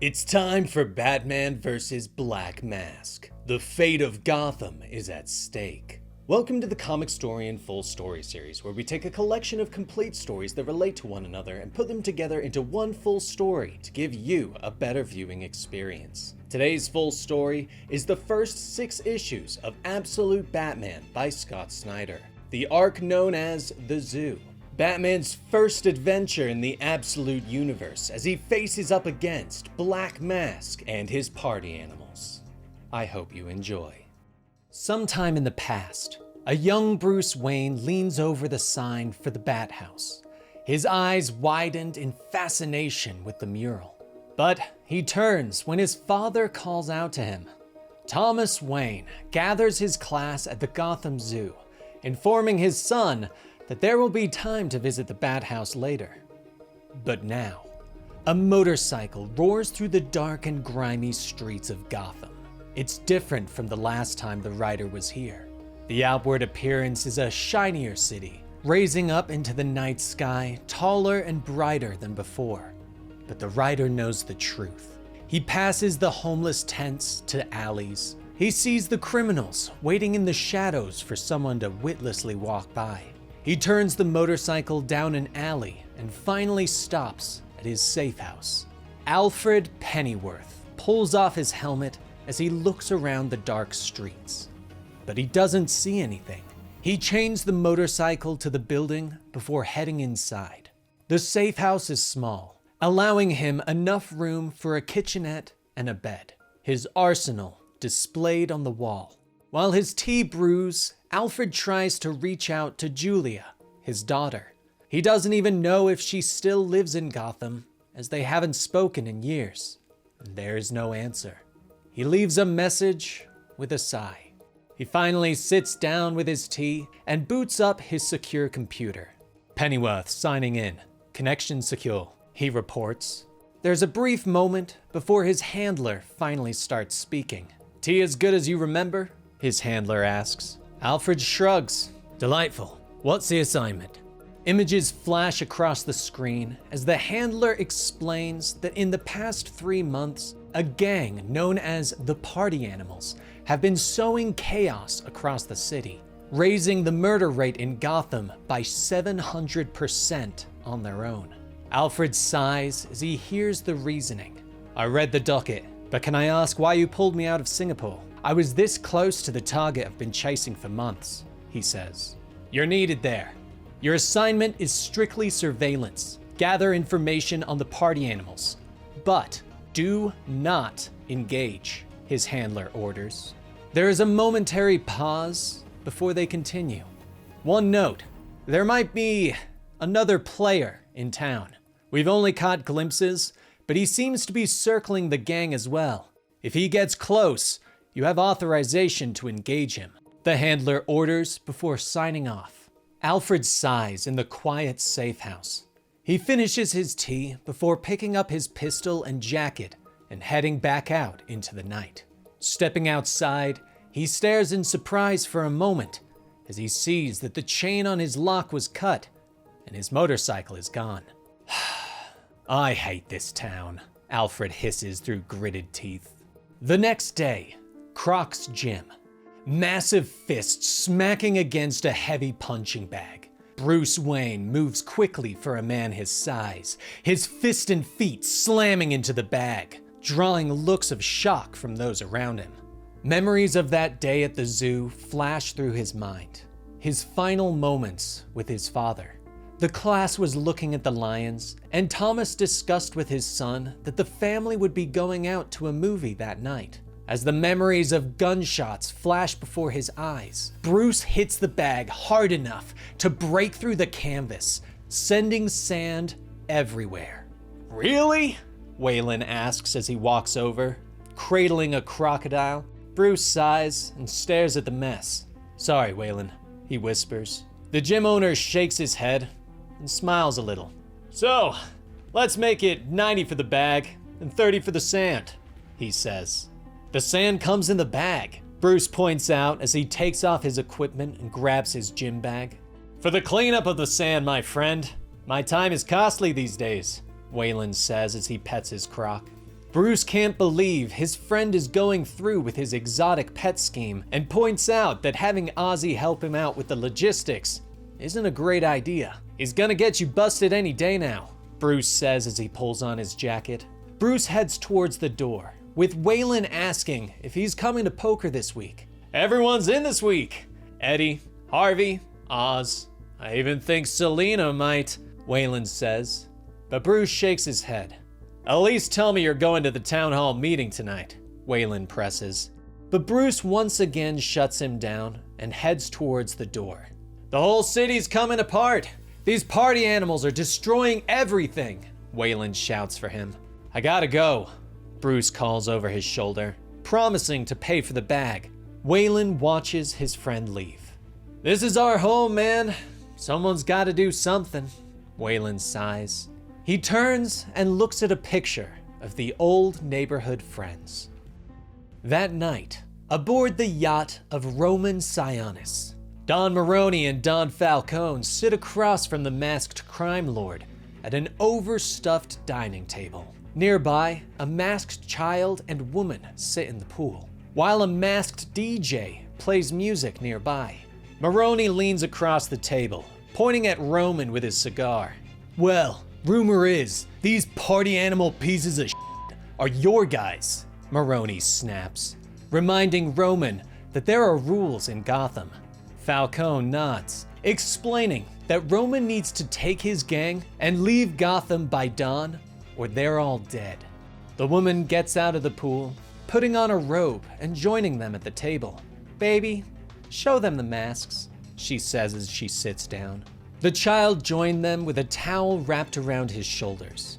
It's time for Batman vs. Black Mask. The fate of Gotham is at stake. Welcome to the Comicstorian Full Story series, where we take a collection of complete stories that relate to one another and put them together into one full story to give you a better viewing experience. Today's full story is the first 6 issues of Absolute Batman by Scott Snyder, the arc known as The Zoo. Batman's first adventure in the Absolute Universe as he faces up against Black Mask and his party animals. I hope you enjoy. Sometime in the past, a young Bruce Wayne leans over the sign for the Bat House, his eyes widened in fascination with the mural. But he turns when his father calls out to him. Thomas Wayne gathers his class at the Gotham Zoo, informing his son that there will be time to visit the Bat House later. But now, a motorcycle roars through the dark and grimy streets of Gotham. It's different from the last time the rider was here. The outward appearance is a shinier city, raising up into the night sky, taller and brighter than before. But the rider knows the truth. He passes the homeless tents to alleys. He sees the criminals waiting in the shadows for someone to witlessly walk by. He turns the motorcycle down an alley and finally stops at his safe house. Alfred Pennyworth pulls off his helmet as he looks around the dark streets. But he doesn't see anything. He chains the motorcycle to the building before heading inside. The safe house is small, allowing him enough room for a kitchenette and a bed. His arsenal displayed on the wall. While his tea brews, Alfred tries to reach out to Julia, his daughter. He doesn't even know if she still lives in Gotham, as they haven't spoken in years, and there is no answer. He leaves a message with a sigh. He finally sits down with his tea and boots up his secure computer. Pennyworth signing in. Connection secure, he reports. There's a brief moment before his handler finally starts speaking. Tea as good as you remember? His handler asks. Alfred shrugs. Delightful. What's the assignment? Images flash across the screen as the handler explains that in the past 3 months, a gang known as the Party Animals have been sowing chaos across the city, raising the murder rate in Gotham by 700% on their own. Alfred sighs as he hears the reasoning. I read the docket, but can I ask why you pulled me out of Singapore? I was this close to the target I've been chasing for months, he says. You're needed there. Your assignment is strictly surveillance. Gather information on the party animals. But do not engage, his handler orders. There is a momentary pause before they continue. One note, there might be another player in town. We've only caught glimpses, but he seems to be circling the gang as well. If he gets close, you have authorization to engage him, the handler orders before signing off. Alfred sighs in the quiet safe house. He finishes his tea before picking up his pistol and jacket and heading back out into the night. Stepping outside, he stares in surprise for a moment as he sees that the chain on his lock was cut and his motorcycle is gone. I hate this town, Alfred hisses through gritted teeth. The next day, Croc's gym. Massive fists smacking against a heavy punching bag. Bruce Wayne moves quickly for a man his size, his fist and feet slamming into the bag, drawing looks of shock from those around him. Memories of that day at the zoo flash through his mind. His final moments with his father. The class was looking at the lions, and Thomas discussed with his son that the family would be going out to a movie that night. As the memories of gunshots flash before his eyes, Bruce hits the bag hard enough to break through the canvas, sending sand everywhere. Really? Waylon asks as he walks over, cradling a crocodile. Bruce sighs and stares at the mess. Sorry, Waylon, he whispers. The gym owner shakes his head and smiles a little. So, let's make it 90 for the bag and 30 for the sand, he says. The sand comes in the bag, Bruce points out as he takes off his equipment and grabs his gym bag. For the cleanup of the sand, my friend. My time is costly these days, Waylon says as he pets his croc. Bruce can't believe his friend is going through with his exotic pet scheme and points out that having Ozzy help him out with the logistics isn't a great idea. He's gonna get you busted any day now, Bruce says as he pulls on his jacket. Bruce heads towards the door, with Waylon asking if he's coming to poker this week. Everyone's in this week. Eddie, Harvey, Oz. I even think Selina might, Waylon says. But Bruce shakes his head. At least tell me you're going to the town hall meeting tonight, Waylon presses. But Bruce once again shuts him down and heads towards the door. The whole city's coming apart. These party animals are destroying everything, Waylon shouts for him. I gotta go, Bruce calls over his shoulder, promising to pay for the bag. Waylon watches his friend leave. This is our home, man. Someone's gotta do something, Waylon sighs. He turns and looks at a picture of the old neighborhood friends. That night, aboard the yacht of Roman Sionis, Don Maroney and Don Falcone sit across from the masked crime lord at an overstuffed dining table. Nearby, a masked child and woman sit in the pool, while a masked DJ plays music nearby. Maroney leans across the table, pointing at Roman with his cigar. Well, rumor is, these party animal pieces of shit are your guys, Maroney snaps, reminding Roman that there are rules in Gotham. Falcone nods, explaining that Roman needs to take his gang and leave Gotham by dawn, or they're all dead. The woman gets out of the pool, putting on a robe and joining them at the table. Baby, show them the masks, she says as she sits down. The child joined them with a towel wrapped around his shoulders.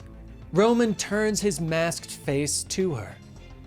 Roman turns his masked face to her,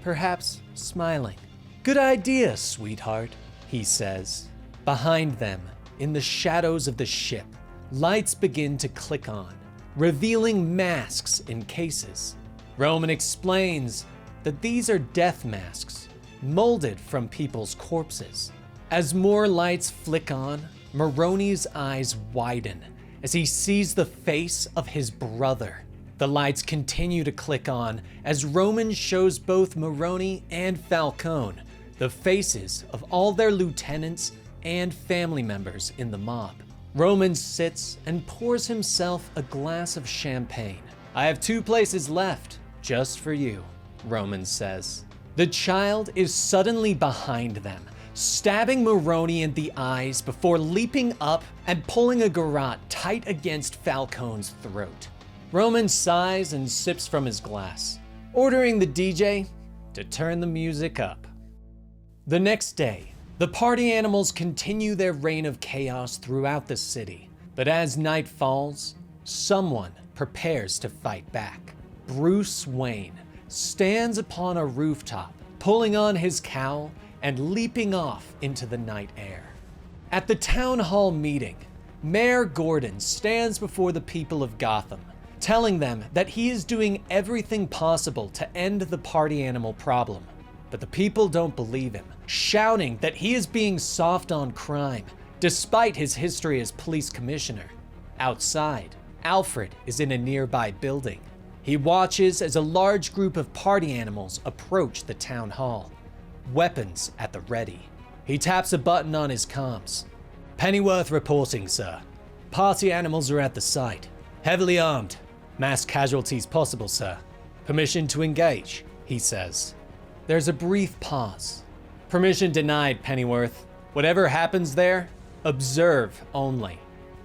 perhaps smiling. Good idea, sweetheart, he says. Behind them, in the shadows of the ship, lights begin to click on, revealing masks in cases. Roman explains that these are death masks, molded from people's corpses. As more lights flick on, Maroney's eyes widen as he sees the face of his brother. The lights continue to click on as Roman shows both Maroney and Falcone the faces of all their lieutenants and family members in the mob. Roman sits and pours himself a glass of champagne. I have 2 places left, just for you, Roman says. The child is suddenly behind them, stabbing Maroney in the eyes before leaping up and pulling a garrote tight against Falcone's throat. Roman sighs and sips from his glass, ordering the DJ to turn the music up. The next day, the party animals continue their reign of chaos throughout the city, but as night falls, someone prepares to fight back. Bruce Wayne stands upon a rooftop, pulling on his cowl and leaping off into the night air. At the town hall meeting, Mayor Gordon stands before the people of Gotham, telling them that he is doing everything possible to end the party animal problem. But the people don't believe him, shouting that he is being soft on crime, despite his history as police commissioner. Outside, Alfred is in a nearby building. He watches as a large group of party animals approach the town hall, weapons at the ready. He taps a button on his comms. Pennyworth reporting, sir. Party animals are at the site, heavily armed. Mass casualties possible, sir. Permission to engage, he says. There's a brief pause. Permission denied, Pennyworth. Whatever happens there, observe only,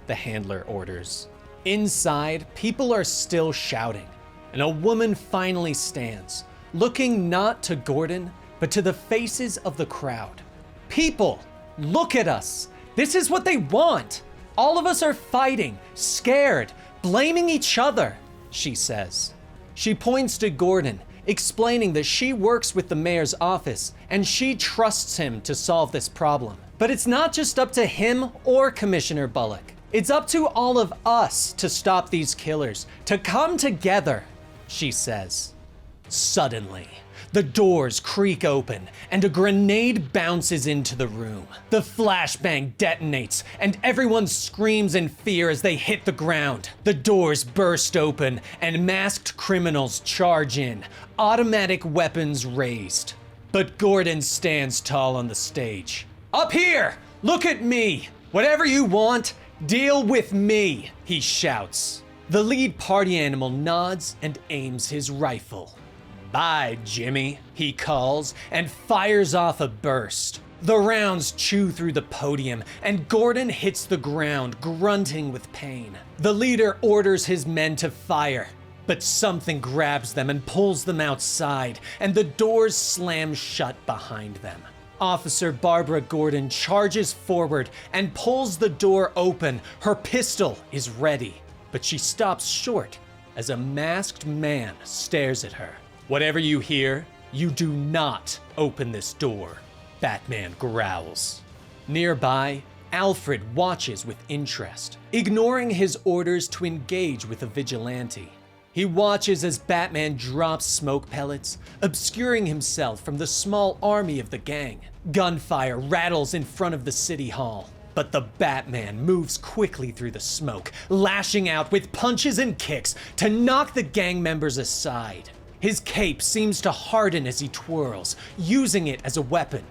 the handler orders. Inside, people are still shouting, and a woman finally stands, looking not to Gordon, but to the faces of the crowd. People, look at us. This is what they want. All of us are fighting, scared, blaming each other, she says. She points to Gordon, explaining that she works with the mayor's office and she trusts him to solve this problem. But it's not just up to him or Commissioner Bullock. It's up to all of us to stop these killers, to come together, she says. Suddenly, the doors creak open and a grenade bounces into the room. The flashbang detonates and everyone screams in fear as they hit the ground. The doors burst open and masked criminals charge in, automatic weapons raised. But Gordon stands tall on the stage. "Up here! Look at me! Whatever you want, deal with me!" he shouts. The lead party animal nods and aims his rifle. "Bye, Jimmy," he calls and fires off a burst. The rounds chew through the podium and Gordon hits the ground, grunting with pain. The leader orders his men to fire, but something grabs them and pulls them outside, and the doors slam shut behind them. Officer Barbara Gordon charges forward and pulls the door open. Her pistol is ready, but she stops short as a masked man stares at her. "Whatever you hear, you do not open this door," Batman growls. Nearby, Alfred watches with interest, ignoring his orders to engage with a vigilante. He watches as Batman drops smoke pellets, obscuring himself from the small army of the gang. Gunfire rattles in front of the city hall, but the Batman moves quickly through the smoke, lashing out with punches and kicks to knock the gang members aside. His cape seems to harden as he twirls, using it as a weapon.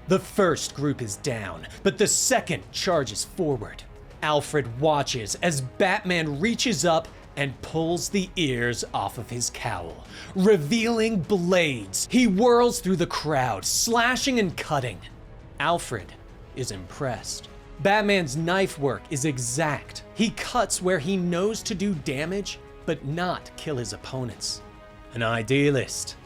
The first group is down, but the second charges forward. Alfred watches as Batman reaches up and pulls the ears off of his cowl, revealing blades. He whirls through the crowd, slashing and cutting. Alfred is impressed. Batman's knife work is exact. He cuts where he knows to do damage, but not kill his opponents. An idealist.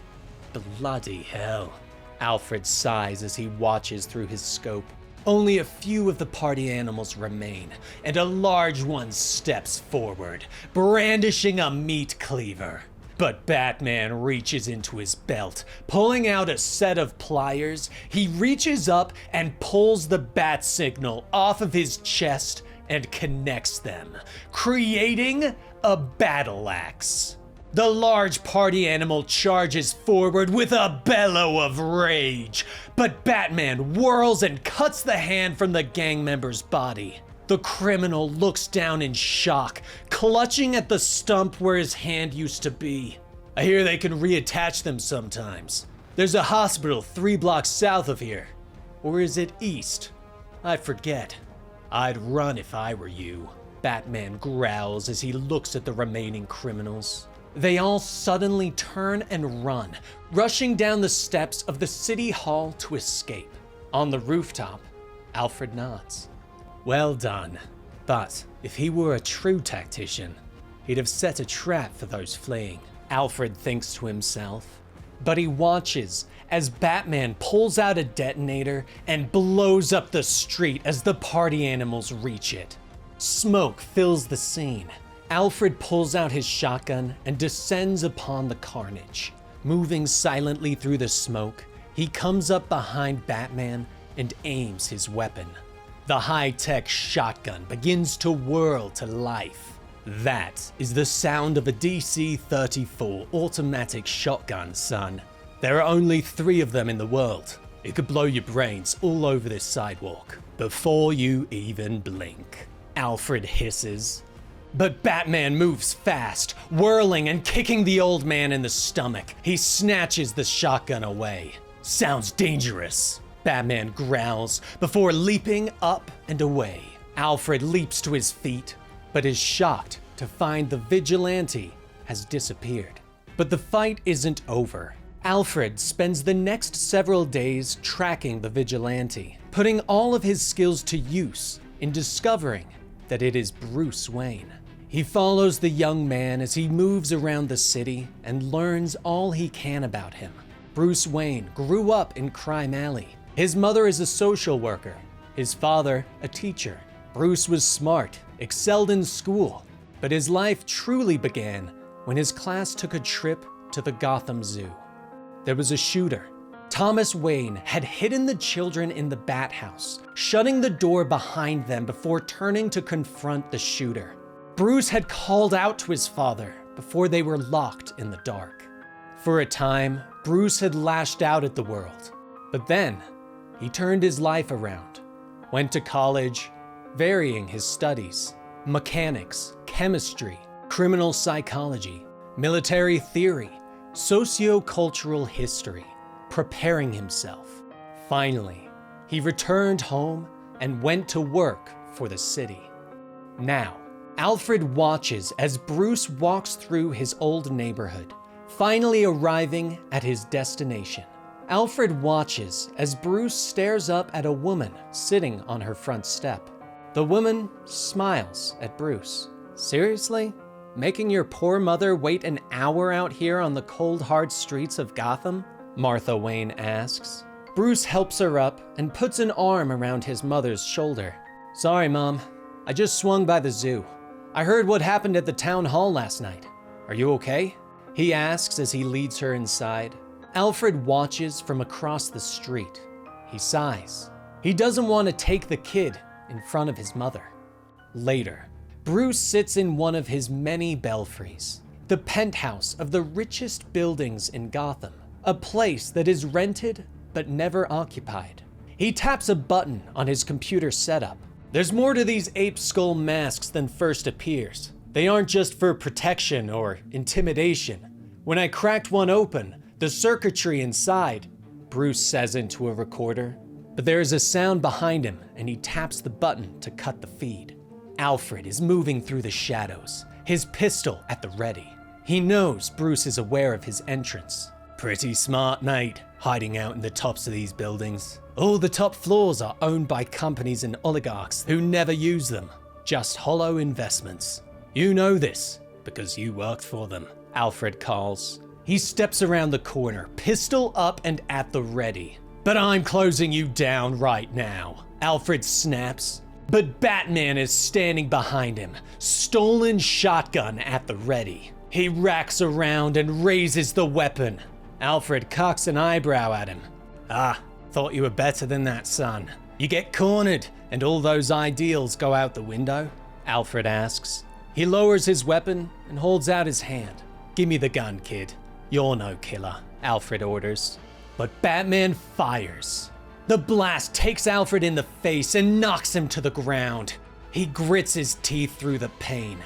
Bloody hell. Alfred sighs as he watches through his scope. Only a few of the party animals remain, and a large one steps forward, brandishing a meat cleaver. But Batman reaches into his belt, pulling out a set of pliers. He reaches up and pulls the bat signal off of his chest and connects them, creating a battle axe. The large party animal charges forward with a bellow of rage, but Batman whirls and cuts the hand from the gang member's body. The criminal looks down in shock, clutching at the stump where his hand used to be. "I hear they can reattach them sometimes. There's a hospital 3 blocks south of here. Or is it east? I forget. I'd run if I were you," Batman growls as he looks at the remaining criminals. They all suddenly turn and run, rushing down the steps of the city hall to escape. On the rooftop, Alfred nods. Well done. But if he were a true tactician, he'd have set a trap for those fleeing, Alfred thinks to himself. But he watches as Batman pulls out a detonator and blows up the street as the party animals reach it. Smoke fills the scene. Alfred pulls out his shotgun and descends upon the carnage. Moving silently through the smoke, he comes up behind Batman and aims his weapon. The high-tech shotgun begins to whirl to life. That is the sound of a DC-34 automatic shotgun, son. There are only 3 of them in the world. It could blow your brains all over this sidewalk before you even blink, Alfred hisses. But Batman moves fast, whirling and kicking the old man in the stomach. He snatches the shotgun away. "Sounds dangerous," Batman growls before leaping up and away. Alfred leaps to his feet, but is shocked to find the vigilante has disappeared. But the fight isn't over. Alfred spends the next several days tracking the vigilante, putting all of his skills to use in discovering that it is Bruce Wayne. He follows the young man as he moves around the city and learns all he can about him. Bruce Wayne grew up in Crime Alley. His mother is a social worker, his father a teacher. Bruce was smart, excelled in school, but his life truly began when his class took a trip to the Gotham Zoo. There was a shooter. Thomas Wayne had hidden the children in the bat house, shutting the door behind them before turning to confront the shooter. Bruce had called out to his father before they were locked in the dark. For a time, Bruce had lashed out at the world, but then he turned his life around, went to college, varying his studies, mechanics, chemistry, criminal psychology, military theory, socio-cultural history, preparing himself. Finally, he returned home and went to work for the city. Now, Alfred watches as Bruce walks through his old neighborhood, finally arriving at his destination. Alfred watches as Bruce stares up at a woman sitting on her front step. The woman smiles at Bruce. Seriously? Making your poor mother wait an hour out here on the cold, hard streets of Gotham? Martha Wayne asks. Bruce helps her up and puts an arm around his mother's shoulder. Sorry, Mom. I just swung by the zoo. I heard what happened at the town hall last night. Are you okay? He asks as he leads her inside. Alfred watches from across the street. He sighs. He doesn't want to take the kid in front of his mother. Later, Bruce sits in one of his many belfries, the penthouse of the richest buildings in Gotham, a place that is rented but never occupied. He taps a button on his computer setup. There's more to these ape skull masks than first appears. They aren't just for protection or intimidation. When I cracked one open, the circuitry inside, Bruce says into a recorder, but there is a sound behind him and he taps the button to cut the feed. Alfred is moving through the shadows, his pistol at the ready. He knows Bruce is aware of his entrance. Pretty smart, mate, hiding out in the tops of these buildings. All the top floors are owned by companies and oligarchs who never use them, just hollow investments. You know this because you worked for them, Alfred calls. He steps around the corner, pistol up and at the ready. But I'm closing you down right now, Alfred snaps. But Batman is standing behind him, stolen shotgun at the ready. He racks around and raises the weapon. Alfred cocks an eyebrow at him. Thought you were better than that, son. You get cornered and all those ideals go out the window? Alfred asks. He lowers his weapon and holds out his hand. Give me the gun, kid. You're no killer, Alfred orders. But Batman fires. The blast takes Alfred in the face and knocks him to the ground. He grits his teeth through the pain.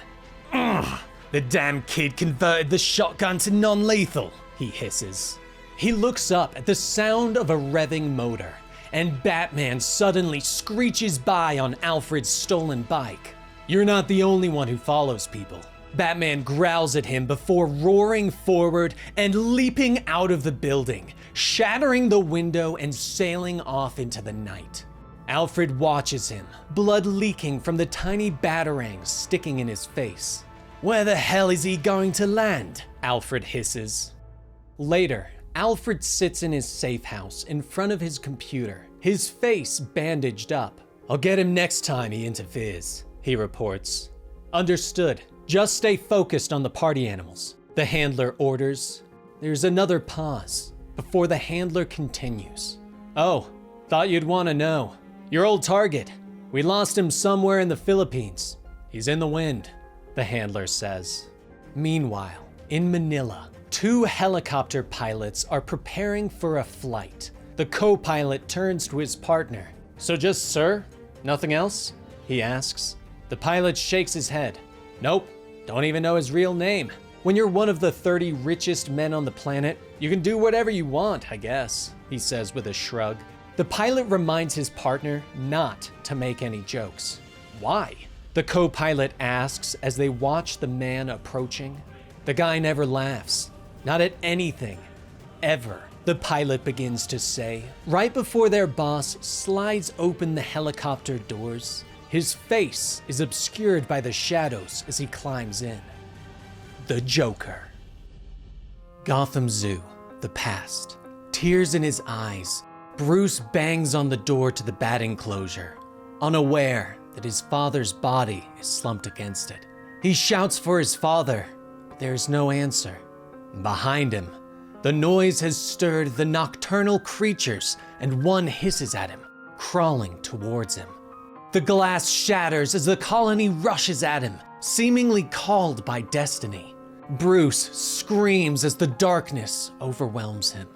Ugh, the damn kid converted the shotgun to non-lethal, he hisses. He looks up at the sound of a revving motor, and Batman suddenly screeches by on Alfred's stolen bike. You're not the only one who follows people. Batman growls at him before roaring forward and leaping out of the building, shattering the window and sailing off into the night. Alfred watches him, blood leaking from the tiny batarangs sticking in his face. Where the hell is he going to land? Alfred hisses. Later, Alfred sits in his safe house in front of his computer, his face bandaged up. I'll get him next time he interferes, he reports. Understood. Just stay focused on the party animals, the handler orders. There's another pause before the handler continues. Oh, thought you'd want to know. Your old target. We lost him somewhere in the Philippines. He's in the wind, the handler says. Meanwhile, in Manila, 2 helicopter pilots are preparing for a flight. The co-pilot turns to his partner. So just sir? Nothing else? He asks. The pilot shakes his head. Nope, don't even know his real name. When you're one of the 30 richest men on the planet, you can do whatever you want, I guess, he says with a shrug. The pilot reminds his partner not to make any jokes. Why? The co-pilot asks as they watch the man approaching. The guy never laughs. Not at anything. Ever. The pilot begins to say, right before their boss slides open the helicopter doors. His face is obscured by the shadows as he climbs in. The Joker. Gotham Zoo, the past. Tears in his eyes, Bruce bangs on the door to the bat enclosure, unaware that his father's body is slumped against it. He shouts for his father, but there's no answer. Behind him, the noise has stirred the nocturnal creatures and one hisses at him, crawling towards him. The glass shatters as the colony rushes at him, seemingly called by destiny. Bruce screams as the darkness overwhelms him.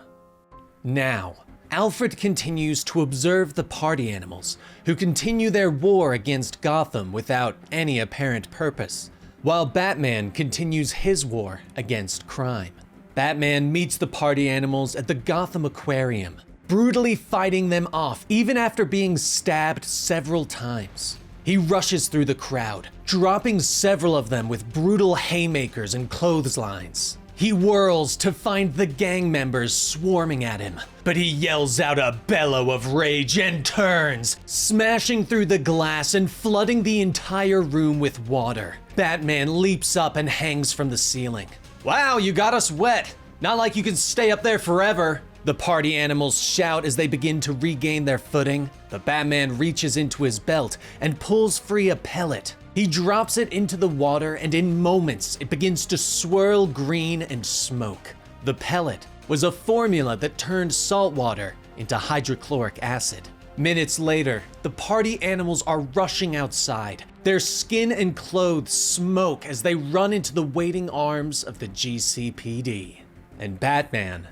Now, Alfred continues to observe the party animals, who continue their war against Gotham without any apparent purpose, while Batman continues his war against crime. Batman meets the party animals at the Gotham Aquarium, brutally fighting them off even after being stabbed several times. He rushes through the crowd, dropping several of them with brutal haymakers and clotheslines. He whirls to find the gang members swarming at him, but he yells out a bellow of rage and turns, smashing through the glass and flooding the entire room with water. Batman leaps up and hangs from the ceiling. "Wow, you got us wet. Not like you can stay up there forever." The party animals shout as they begin to regain their footing. The Batman reaches into his belt and pulls free a pellet. He drops it into the water, and in moments, it begins to swirl green and smoke. The pellet was a formula that turned salt water into hydrochloric acid. Minutes later, the party animals are rushing outside. Their skin and clothes smoke as they run into the waiting arms of the GCPD. And Batman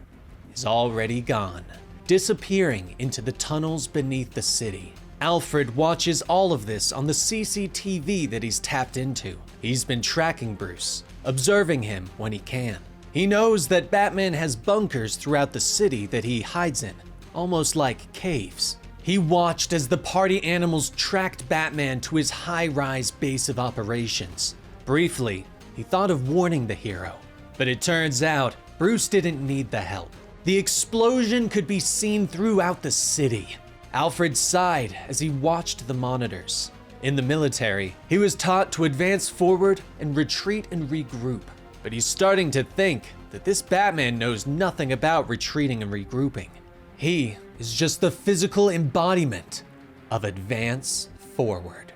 is already gone, disappearing into the tunnels beneath the city. Alfred watches all of this on the CCTV that he's tapped into. He's been tracking Bruce, observing him when he can. He knows that Batman has bunkers throughout the city that he hides in, almost like caves. He watched as the party animals tracked Batman to his high-rise base of operations. Briefly, he thought of warning the hero, but it turns out Bruce didn't need the help. The explosion could be seen throughout the city. Alfred sighed as he watched the monitors. In the military, he was taught to advance forward and retreat and regroup. But he's starting to think that this Batman knows nothing about retreating and regrouping. He is just the physical embodiment of advance forward.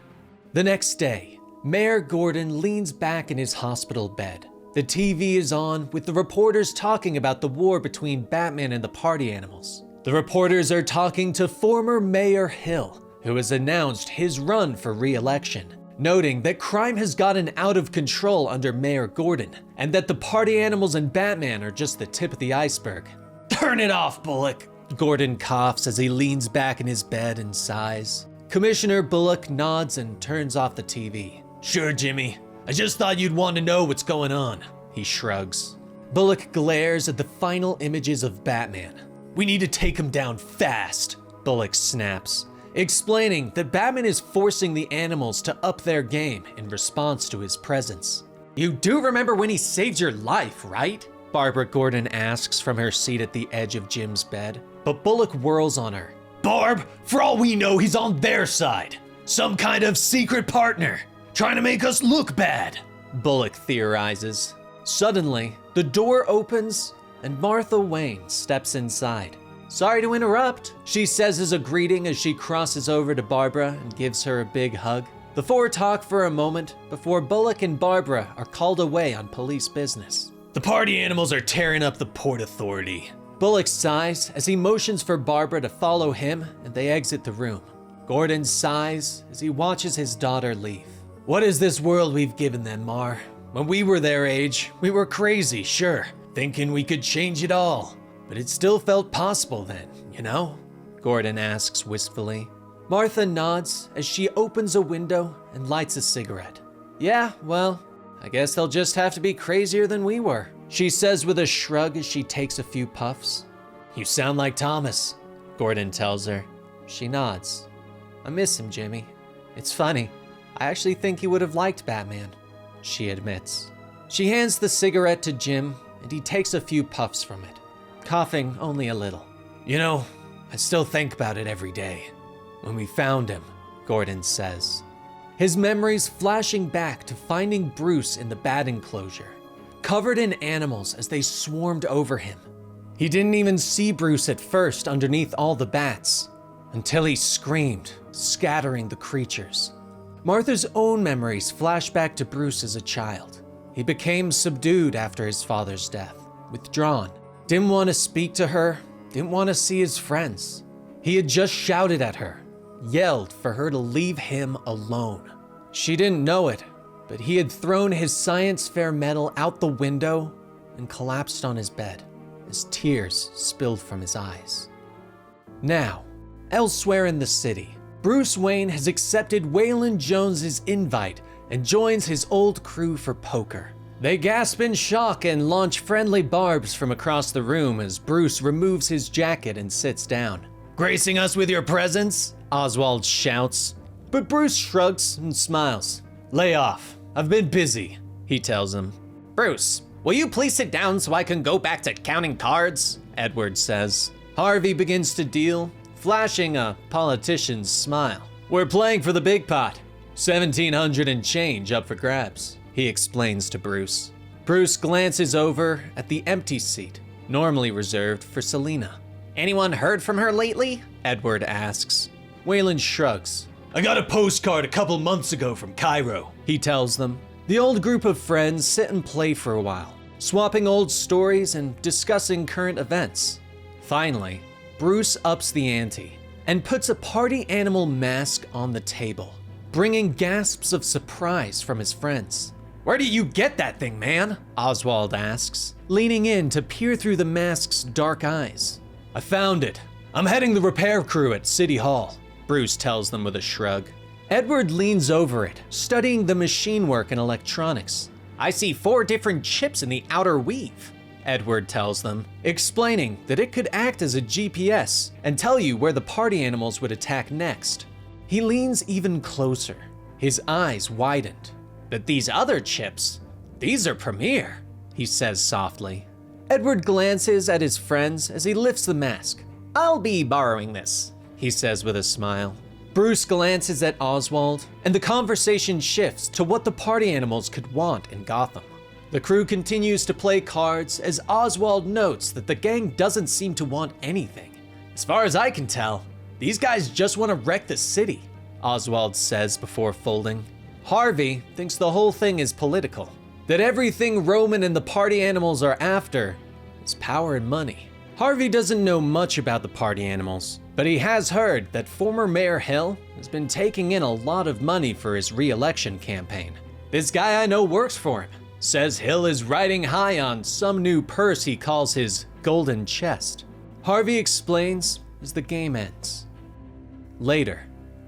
The next day, Mayor Gordon leans back in his hospital bed. The TV is on, with the reporters talking about the war between Batman and the party animals. The reporters are talking to former Mayor Hill, who has announced his run for re-election, noting that crime has gotten out of control under Mayor Gordon, and that the party animals and Batman are just the tip of the iceberg. "Turn it off, Bullock!" Gordon coughs as he leans back in his bed and sighs. Commissioner Bullock nods and turns off the TV. "Sure, Jimmy. I just thought you'd want to know what's going on," he shrugs. Bullock glares at the final images of Batman. "We need to take him down fast," Bullock snaps, explaining that Batman is forcing the animals to up their game in response to his presence. "You do remember when he saved your life, right?" Barbara Gordon asks from her seat at the edge of Jim's bed, but Bullock whirls on her. "Barb, for all we know, he's on their side. Some kind of secret partner, trying to make us look bad," Bullock theorizes. Suddenly, the door opens and Martha Wayne steps inside. "Sorry to interrupt," she says as a greeting as she crosses over to Barbara and gives her a big hug. The four talk for a moment before Bullock and Barbara are called away on police business. "The party animals are tearing up the Port Authority." Bullock sighs as he motions for Barbara to follow him, and they exit the room. Gordon sighs as he watches his daughter leave. "What is this world we've given them, Mar? When we were their age, we were crazy, sure, thinking we could change it all. But it still felt possible then, you know?" Gordon asks wistfully. Martha nods as she opens a window and lights a cigarette. "Yeah, well, I guess they'll just have to be crazier than we were," she says with a shrug as she takes a few puffs. "You sound like Thomas," Gordon tells her. She nods. "I miss him, Jimmy. It's funny. I actually think he would have liked Batman," she admits. She hands the cigarette to Jim, and he takes a few puffs from it, coughing only a little. "You know, I still think about it every day. When we found him," Gordon says. His memories flashing back to finding Bruce in the bat enclosure, covered in animals as they swarmed over him. He didn't even see Bruce at first underneath all the bats, until he screamed, scattering the creatures. Martha's own memories flash back to Bruce as a child. He became subdued after his father's death, withdrawn, didn't want to speak to her, didn't want to see his friends. He had just shouted at her, yelled for her to leave him alone. She didn't know it, but he had thrown his science fair medal out the window and collapsed on his bed as tears spilled from his eyes. Now, elsewhere in the city, Bruce Wayne has accepted Waylon Jones's invite and joins his old crew for poker. They gasp in shock and launch friendly barbs from across the room as Bruce removes his jacket and sits down. "Gracing us with your presence?" Oswald shouts. But Bruce shrugs and smiles. "Lay off. I've been busy," he tells him. "Bruce, will you please sit down so I can go back to counting cards?" Edward says. Harvey begins to deal, flashing a politician's smile. "We're playing for the big pot. 1,700 and change up for grabs," he explains to Bruce. Bruce glances over at the empty seat, normally reserved for Selina. "Anyone heard from her lately?" Edward asks. Waylon shrugs. "I got a postcard a couple months ago from Cairo," he tells them. The old group of friends sit and play for a while, swapping old stories and discussing current events. Finally, Bruce ups the ante and puts a party animal mask on the table, bringing gasps of surprise from his friends. "Where do you get that thing, man?" Oswald asks, leaning in to peer through the mask's dark eyes. "I found it. I'm heading the repair crew at City Hall," Bruce tells them with a shrug. Edward leans over it, studying the machine work and electronics. "I see 4 different chips in the outer weave," Edward tells them, explaining that it could act as a GPS and tell you where the party animals would attack next. He leans even closer, his eyes widened. "But these other chips, these are Premier," he says softly. Edward glances at his friends as he lifts the mask. "I'll be borrowing this," he says with a smile. Bruce glances at Oswald, and the conversation shifts to what the party animals could want in Gotham. The crew continues to play cards as Oswald notes that the gang doesn't seem to want anything. "As far as I can tell, these guys just want to wreck the city," Oswald says before folding. Harvey thinks the whole thing is political, that everything Roman and the party animals are after is power and money. Harvey doesn't know much about the party animals, but he has heard that former Mayor Hill has been taking in a lot of money for his re-election campaign. "This guy I know works for him. Says Hill is riding high on some new purse he calls his golden chest." Harvey explains as the game ends. Later,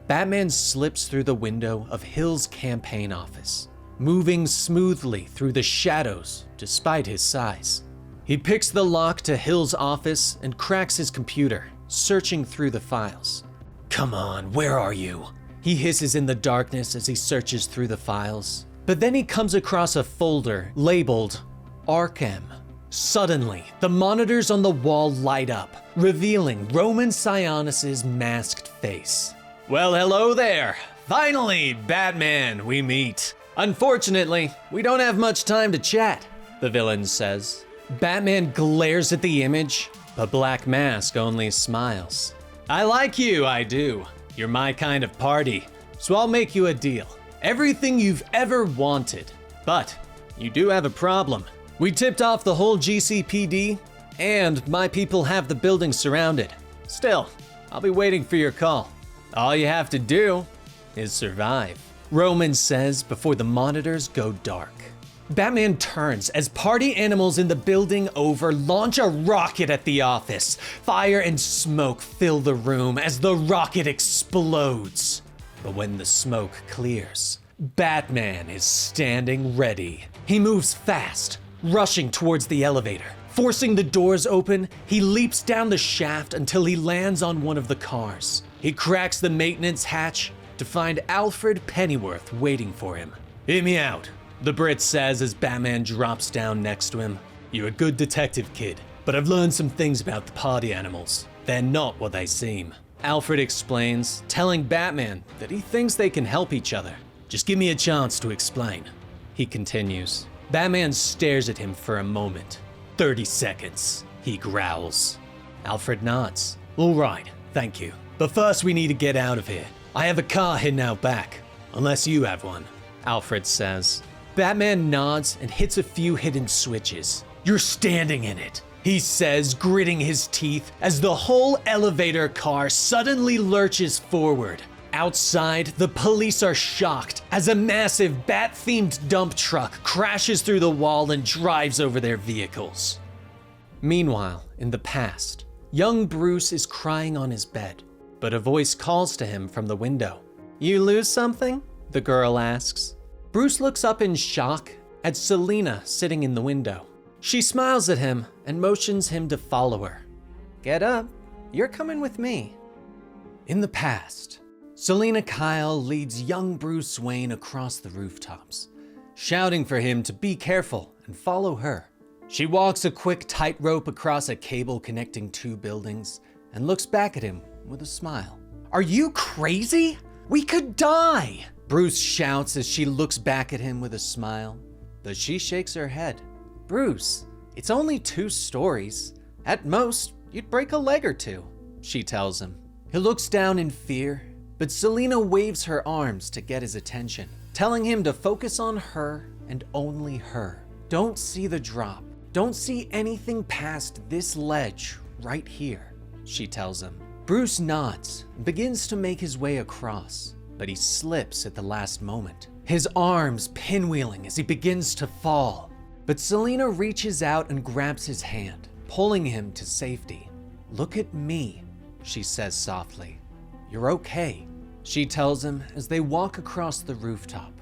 Batman slips through the window of Hill's campaign office, moving smoothly through the shadows despite his size. He picks the lock to Hill's office and cracks his computer, searching through the files. "Come on, where are you?" he hisses in the darkness as he searches through the files. But then he comes across a folder labeled Arkham. Suddenly, the monitors on the wall light up, revealing Roman Sionis's masked face. "Well, hello there. Finally, Batman, we meet. Unfortunately, we don't have much time to chat," the villain says. Batman glares at the image, but Black Mask only smiles. "I like you, I do. You're my kind of party, so I'll make you a deal. Everything you've ever wanted. But you do have a problem. We tipped off the whole GCPD, and my people have the building surrounded. Still, I'll be waiting for your call. All you have to do is survive," Roman says before the monitors go dark. Batman turns as party animals in the building over launch a rocket at the office. Fire and smoke fill the room as the rocket explodes. But when the smoke clears, Batman is standing ready. He moves fast, rushing towards the elevator. Forcing the doors open, he leaps down the shaft until he lands on one of the cars. He cracks the maintenance hatch to find Alfred Pennyworth waiting for him. "Hear me out," the Brit says as Batman drops down next to him. "You're a good detective, kid, but I've learned some things about the party animals. They're not what they seem." Alfred explains, telling Batman that he thinks they can help each other. "Just give me a chance to explain," he continues. Batman stares at him for a moment. 30 seconds, he growls. Alfred nods. "All right, thank you. But first we need to get out of here. I have a car hidden out back, unless you have one," Alfred says. Batman nods and hits a few hidden switches. "You're standing in it," he says, gritting his teeth as the whole elevator car suddenly lurches forward. Outside, the police are shocked as a massive bat-themed dump truck crashes through the wall and drives over their vehicles. Meanwhile, in the past, young Bruce is crying on his bed, but a voice calls to him from the window. "You lose something?" the girl asks. Bruce looks up in shock at Selina sitting in the window. She smiles at him and motions him to follow her. "Get up, you're coming with me." In the past, Selina Kyle leads young Bruce Wayne across the rooftops, shouting for him to be careful and follow her. She walks a quick tightrope across a cable connecting two buildings and looks back at him with a smile. "Are you crazy? We could die!" Bruce shouts as she looks back at him with a smile, but she shakes her head. "Bruce, it's only 2 stories. At most, you'd break a leg or 2, she tells him. He looks down in fear, but Selina waves her arms to get his attention, telling him to focus on her and only her. Don't see the drop. Don't see anything past this ledge right here, she tells him. Bruce nods and begins to make his way across, but he slips at the last moment, his arms pinwheeling as he begins to fall. But Selina reaches out and grabs his hand, pulling him to safety. "Look at me," she says softly. "You're okay," she tells him as they walk across the rooftop,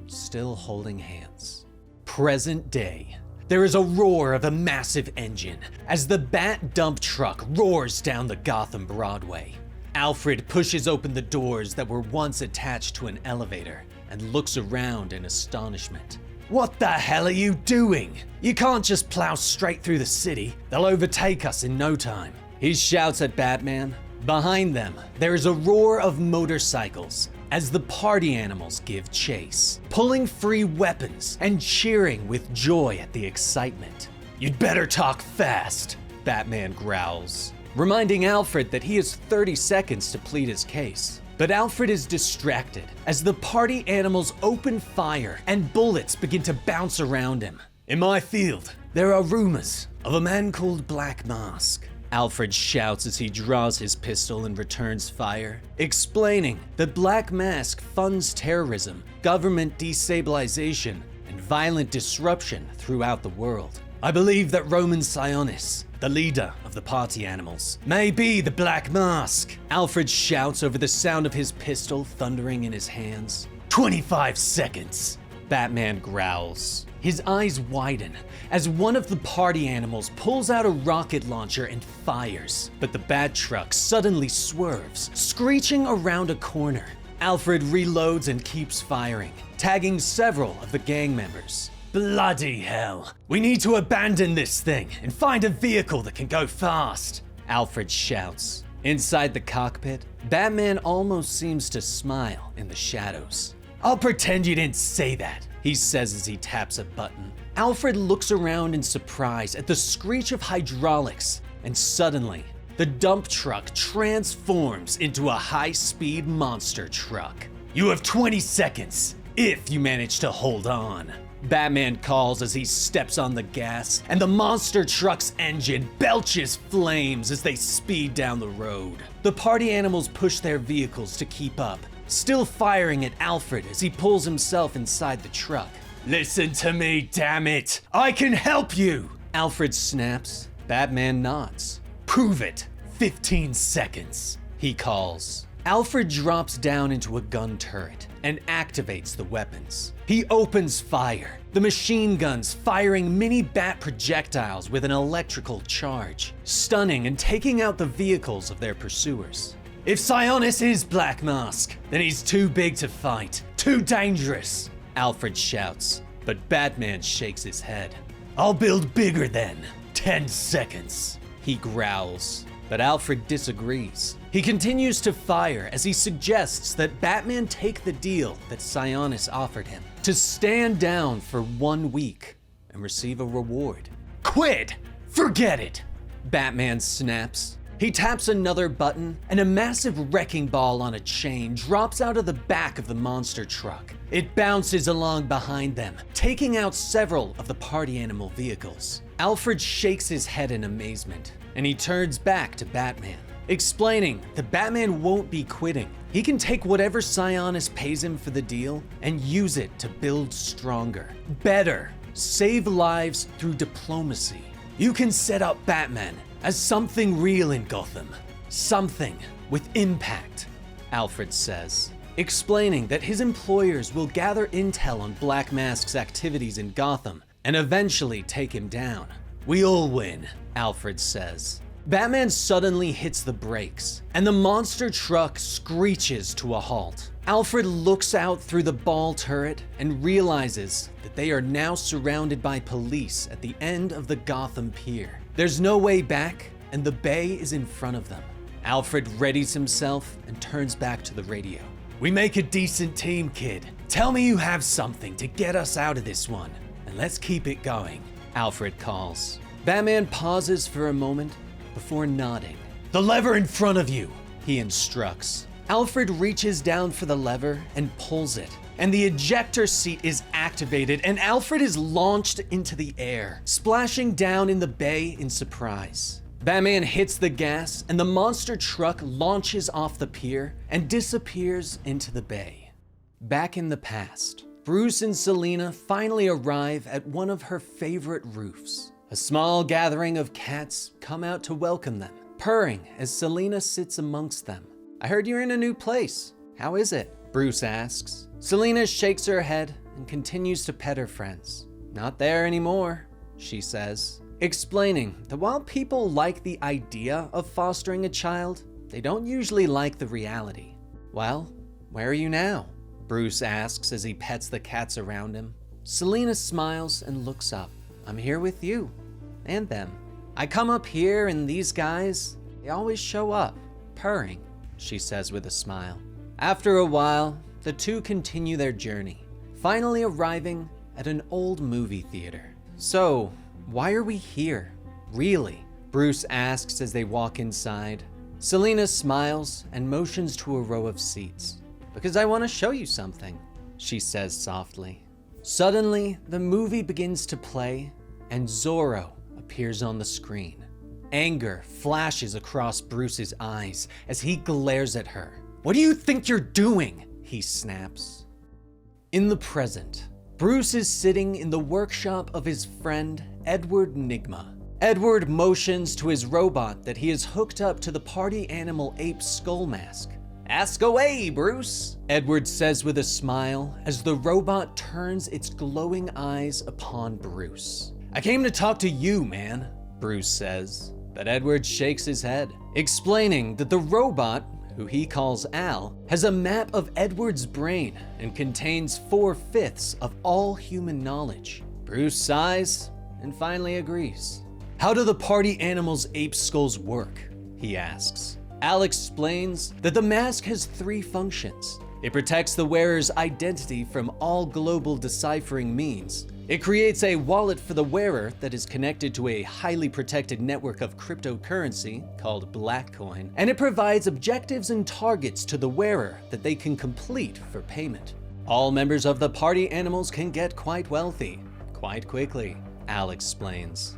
still holding hands. Present day. There is a roar of a massive engine as the Bat dump truck roars down the Gotham Broadway. Alfred pushes open the doors that were once attached to an elevator and looks around in astonishment. "What the hell are you doing? You can't just plow straight through the city. They'll overtake us in no time," he shouts at Batman. Behind them, there is a roar of motorcycles as the party animals give chase, pulling free weapons and cheering with joy at the excitement. "You'd better talk fast," Batman growls, reminding Alfred that he has 30 seconds to plead his case. But Alfred is distracted as the party animals open fire and bullets begin to bounce around him. "In my field, there are rumors of a man called Black Mask," Alfred shouts as he draws his pistol and returns fire, explaining that Black Mask funds terrorism, government destabilization, and violent disruption throughout the world. "I believe that Roman Sionis, the leader of the party animals, may be the Black Mask," Alfred shouts over the sound of his pistol thundering in his hands. 25 seconds, Batman growls. His eyes widen as one of the party animals pulls out a rocket launcher and fires, but the Bat truck suddenly swerves, screeching around a corner. Alfred reloads and keeps firing, tagging several of the gang members. "Bloody hell, we need to abandon this thing and find a vehicle that can go fast," Alfred shouts. Inside the cockpit, Batman almost seems to smile in the shadows. "I'll pretend you didn't say that," he says as he taps a button. Alfred looks around in surprise at the screech of hydraulics, and suddenly, the dump truck transforms into a high-speed monster truck. "You have 20 seconds, if you manage to hold on," Batman calls as he steps on the gas, and the monster truck's engine belches flames as they speed down the road. The party animals push their vehicles to keep up, still firing at Alfred as he pulls himself inside the truck. "Listen to me, damn it! I can help you!" Alfred snaps. Batman nods. "Prove it! 15 seconds, he calls. Alfred drops down into a gun turret and activates the weapons. He opens fire, the machine guns firing mini bat projectiles with an electrical charge, stunning and taking out the vehicles of their pursuers. "If Sionis is Black Mask, then he's too big to fight, too dangerous," Alfred shouts, but Batman shakes his head. "I'll build bigger then. 10 seconds, he growls. But Alfred disagrees. He continues to fire as he suggests that Batman take the deal that Sionis offered him, to stand down for 1 week and receive a reward. "Quit! Forget it!" Batman snaps. He taps another button, and a massive wrecking ball on a chain drops out of the back of the monster truck. It bounces along behind them, taking out several of the party animal vehicles. Alfred shakes his head in amazement, and he turns back to Batman. explaining that Batman won't be quitting. He can take whatever Sionis pays him for the deal and use it to build stronger, better, save lives through diplomacy. You can set up Batman as something real in Gotham, something with impact, Alfred says, explaining that his employers will gather intel on Black Mask's activities in Gotham and eventually take him down. We all win, Alfred says. Batman suddenly hits the brakes, and the monster truck screeches to a halt. Alfred looks out through the ball turret and realizes that they are now surrounded by police at the end of the Gotham pier. There's no way back, and the bay is in front of them. Alfred readies himself and turns back to the radio. We make a decent team, kid. Tell me you have something to get us out of this one, and let's keep it going, Alfred calls. Batman pauses for a moment before nodding. The lever in front of you, he instructs. Alfred reaches down for the lever and pulls it, and the ejector seat is activated, and Alfred is launched into the air, splashing down in the bay in surprise. Batman hits the gas, and the monster truck launches off the pier and disappears into the bay. Back in the past, Bruce and Selina finally arrive at one of her favorite roofs. A small gathering of cats come out to welcome them, purring as Selina sits amongst them. I heard you're in a new place. How is it? Bruce asks. Selina shakes her head and continues to pet her friends. Not there anymore, she says, explaining that while people like the idea of fostering a child, they don't usually like the reality. Well, where are you now? Bruce asks as he pets the cats around him. Selina smiles and looks up. I'm here with you and them. I come up here and these guys, they always show up, purring, she says with a smile. After a while, the two continue their journey, finally arriving at an old movie theater. So, why are we here? Really? Bruce asks as they walk inside. Selina smiles and motions to a row of seats. Because I want to show you something, she says softly. Suddenly, the movie begins to play and Zorro appears on the screen. Anger flashes across Bruce's eyes as he glares at her. What do you think you're doing? He snaps. In the present, Bruce is sitting in the workshop of his friend, Edward Nigma. Edward motions to his robot that he has hooked up to the party animal ape's skull mask. Ask away, Bruce, Edward says with a smile as the robot turns its glowing eyes upon Bruce. I came to talk to you, man, Bruce says, but Edward shakes his head, explaining that the robot, who he calls Al, has a map of Edward's brain and contains 4/5 of all human knowledge. Bruce sighs and finally agrees. How do the party animal's ape skulls work? He asks. Al explains that the mask has 3 functions. It protects the wearer's identity from all global deciphering means. It creates a wallet for the wearer that is connected to a highly protected network of cryptocurrency called Blackcoin, and it provides objectives and targets to the wearer that they can complete for payment. All members of the party animals can get quite wealthy, quite quickly, Al explains.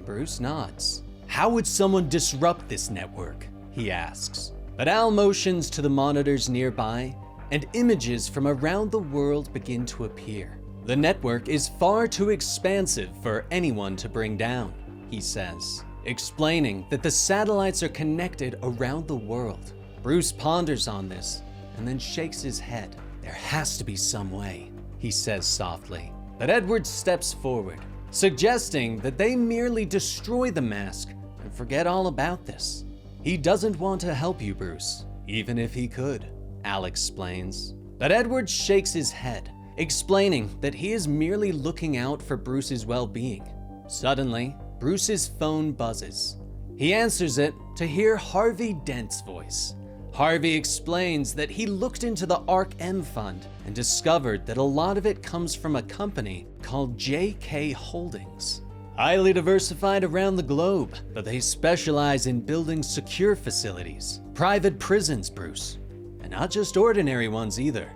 Bruce nods. How would someone disrupt this network? He asks. But Al motions to the monitors nearby, and images from around the world begin to appear. The network is far too expansive for anyone to bring down, he says, explaining that the satellites are connected around the world. Bruce ponders on this and then shakes his head. There has to be some way, he says softly. But Edward steps forward, suggesting that they merely destroy the mask and forget all about this. He doesn't want to help you, Bruce, even if he could, Al explains. But Edward shakes his head, explaining that he is merely looking out for Bruce's well-being. Suddenly, Bruce's phone buzzes. He answers it to hear Harvey Dent's voice. Harvey explains that he looked into the ARC M fund and discovered that a lot of it comes from a company called JK Holdings. Highly diversified around the globe, but they specialize in building secure facilities, private prisons, Bruce. And not just ordinary ones either.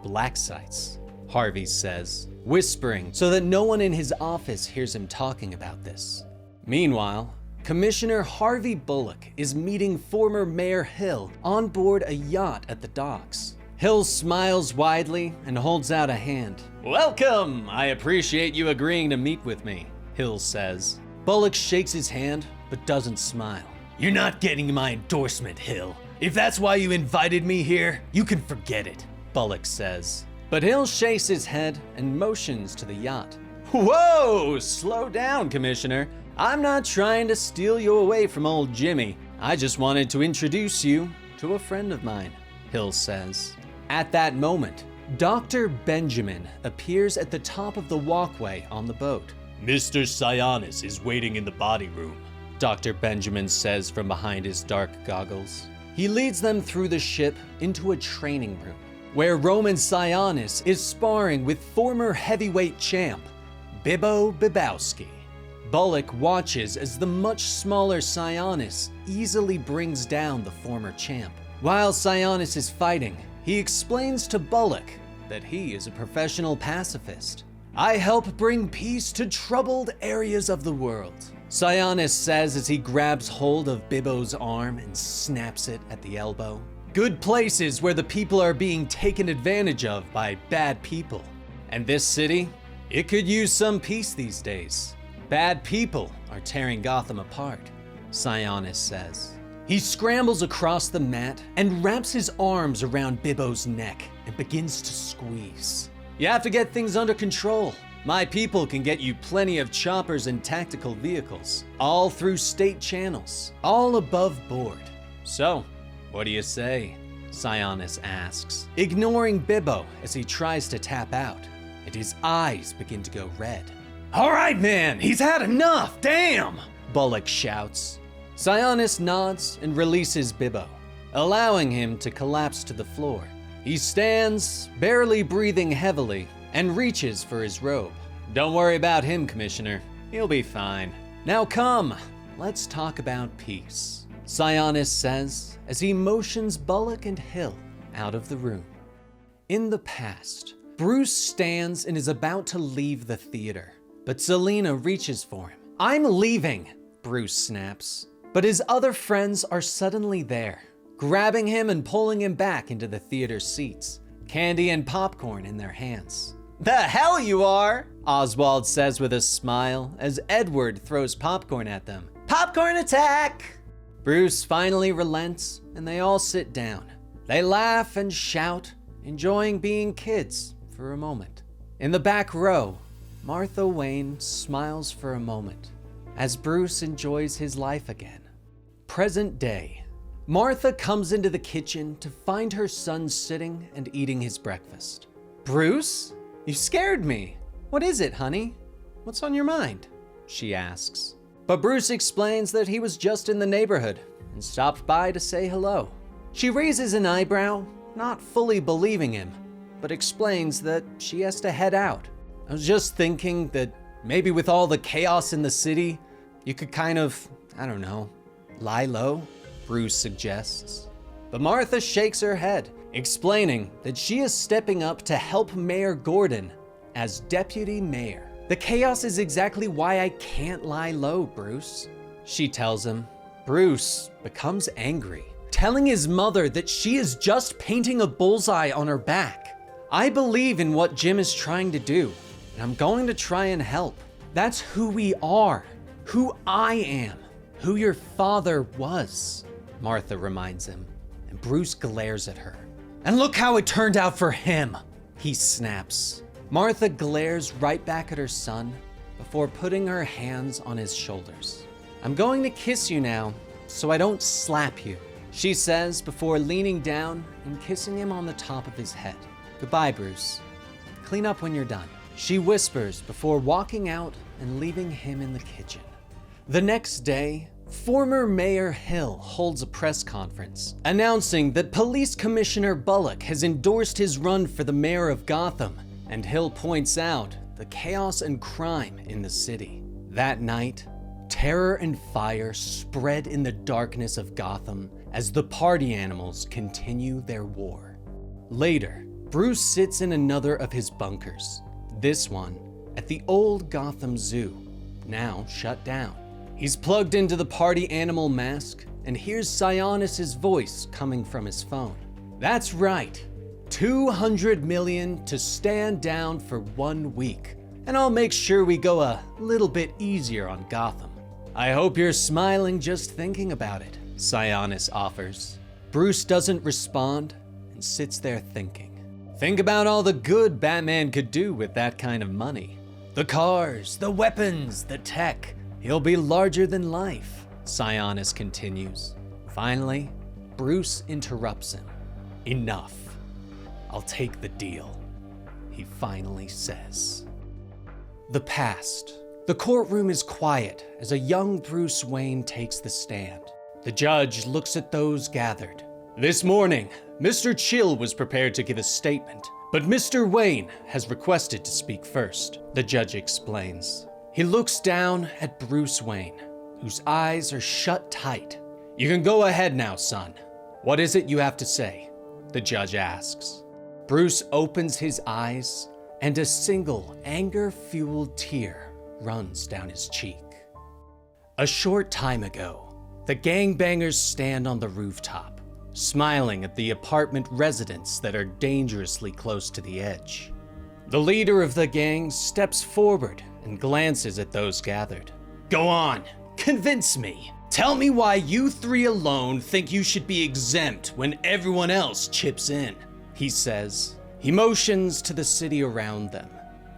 Black sites, Harvey says, whispering so that no one in his office hears him talking about this. Meanwhile, Commissioner Harvey Bullock is meeting former Mayor Hill on board a yacht at the docks. Hill smiles widely and holds out a hand. "Welcome! I appreciate you agreeing to meet with me," Hill says. Bullock shakes his hand, but doesn't smile. "You're not getting my endorsement, Hill. If that's why you invited me here, you can forget it," Bullock says. But Hill shakes his head and motions to the yacht. "Whoa! Slow down, Commissioner. I'm not trying to steal you away from old Jimmy. I just wanted to introduce you to a friend of mine," Hill says. At that moment, Dr. Benjamin appears at the top of the walkway on the boat. "Mr. Sionis is waiting in the body room," Dr. Benjamin says from behind his dark goggles. He leads them through the ship into a training room, where Roman Sionis is sparring with former heavyweight champ, Bibbo Bibowski. Bullock watches as the much smaller Sionis easily brings down the former champ. While Sionis is fighting, he explains to Bullock that he is a professional pacifist. "I help bring peace to troubled areas of the world," Sionis says as he grabs hold of Bibbo's arm and snaps it at the elbow. "Good places where the people are being taken advantage of by bad people. And this city, it could use some peace these days. Bad people are tearing Gotham apart," Sionis says. He scrambles across the mat and wraps his arms around Bibbo's neck and begins to squeeze. "You have to get things under control. My people can get you plenty of choppers and tactical vehicles, all through state channels, all above board. So, what do you say?" Sionis asks, ignoring Bibbo as he tries to tap out, and his eyes begin to go red. "All right, man, he's had enough, damn!" Bullock shouts. Sionis nods and releases Bibbo, allowing him to collapse to the floor. He stands, barely breathing heavily, and reaches for his robe. "Don't worry about him, Commissioner. He'll be fine. Now come, let's talk about peace," Sionis says as he motions Bullock and Hill out of the room. In the past, Bruce stands and is about to leave the theater, but Selina reaches for him. "I'm leaving," Bruce snaps. But his other friends are suddenly there, grabbing him and pulling him back into the theater seats, candy and popcorn in their hands. "The hell you are," Oswald says with a smile as Edward throws popcorn at them. "Popcorn attack!" Bruce finally relents and they all sit down. They laugh and shout, enjoying being kids for a moment. In the back row, Martha Wayne smiles for a moment as Bruce enjoys his life again. Present day. Martha comes into the kitchen to find her son sitting and eating his breakfast. "Bruce, you scared me. What is it, honey? What's on your mind?" she asks. But Bruce explains that he was just in the neighborhood and stopped by to say hello. She raises an eyebrow, not fully believing him, but explains that she has to head out. "I was just thinking that maybe with all the chaos in the city, you could kind of, I don't know, lie low," Bruce suggests. But Martha shakes her head, explaining that she is stepping up to help Mayor Gordon as deputy mayor. "The chaos is exactly why I can't lie low, Bruce," she tells him. Bruce becomes angry, telling his mother that she is just painting a bullseye on her back. "I believe in what Jim is trying to do, and I'm going to try and help. That's who we are, who I am, who your father was," Martha reminds him, and Bruce glares at her. "And look how it turned out for him," he snaps. Martha glares right back at her son before putting her hands on his shoulders. "I'm going to kiss you now, so I don't slap you," she says before leaning down and kissing him on the top of his head. "Goodbye, Bruce. Clean up when you're done," she whispers before walking out and leaving him in the kitchen. The next day, former Mayor Hill holds a press conference announcing that Police Commissioner Bullock has endorsed his run for the mayor of Gotham, and Hill points out the chaos and crime in the city. That night, terror and fire spread in the darkness of Gotham as the party animals continue their war. Later, Bruce sits in another of his bunkers, this one at the old Gotham Zoo, now shut down. He's plugged into the party animal mask and hears Sionis's voice coming from his phone. That's right, 200 million to stand down for 1 week, and I'll make sure we go a little bit easier on Gotham. I hope you're smiling just thinking about it, Sionis offers. Bruce doesn't respond and sits there thinking. Think about all the good Batman could do with that kind of money. The cars, the weapons, the tech. He'll be larger than life, Sionis continues. Finally, Bruce interrupts him. Enough. I'll take the deal, he finally says. The past. The courtroom is quiet as a young Bruce Wayne takes the stand. The judge looks at those gathered. This morning, Mr. Chill was prepared to give a statement, but Mr. Wayne has requested to speak first, the judge explains. He looks down at Bruce Wayne, whose eyes are shut tight. You can go ahead now, son. What is it you have to say? The judge asks. Bruce opens his eyes, and a single anger-fueled tear runs down his cheek. A short time ago, the gangbangers stand on the rooftop, smiling at the apartment residents that are dangerously close to the edge. The leader of the gang steps forward and glances at those gathered. Go on, convince me. Tell me why you three alone think you should be exempt when everyone else chips in, he says. He motions to the city around them.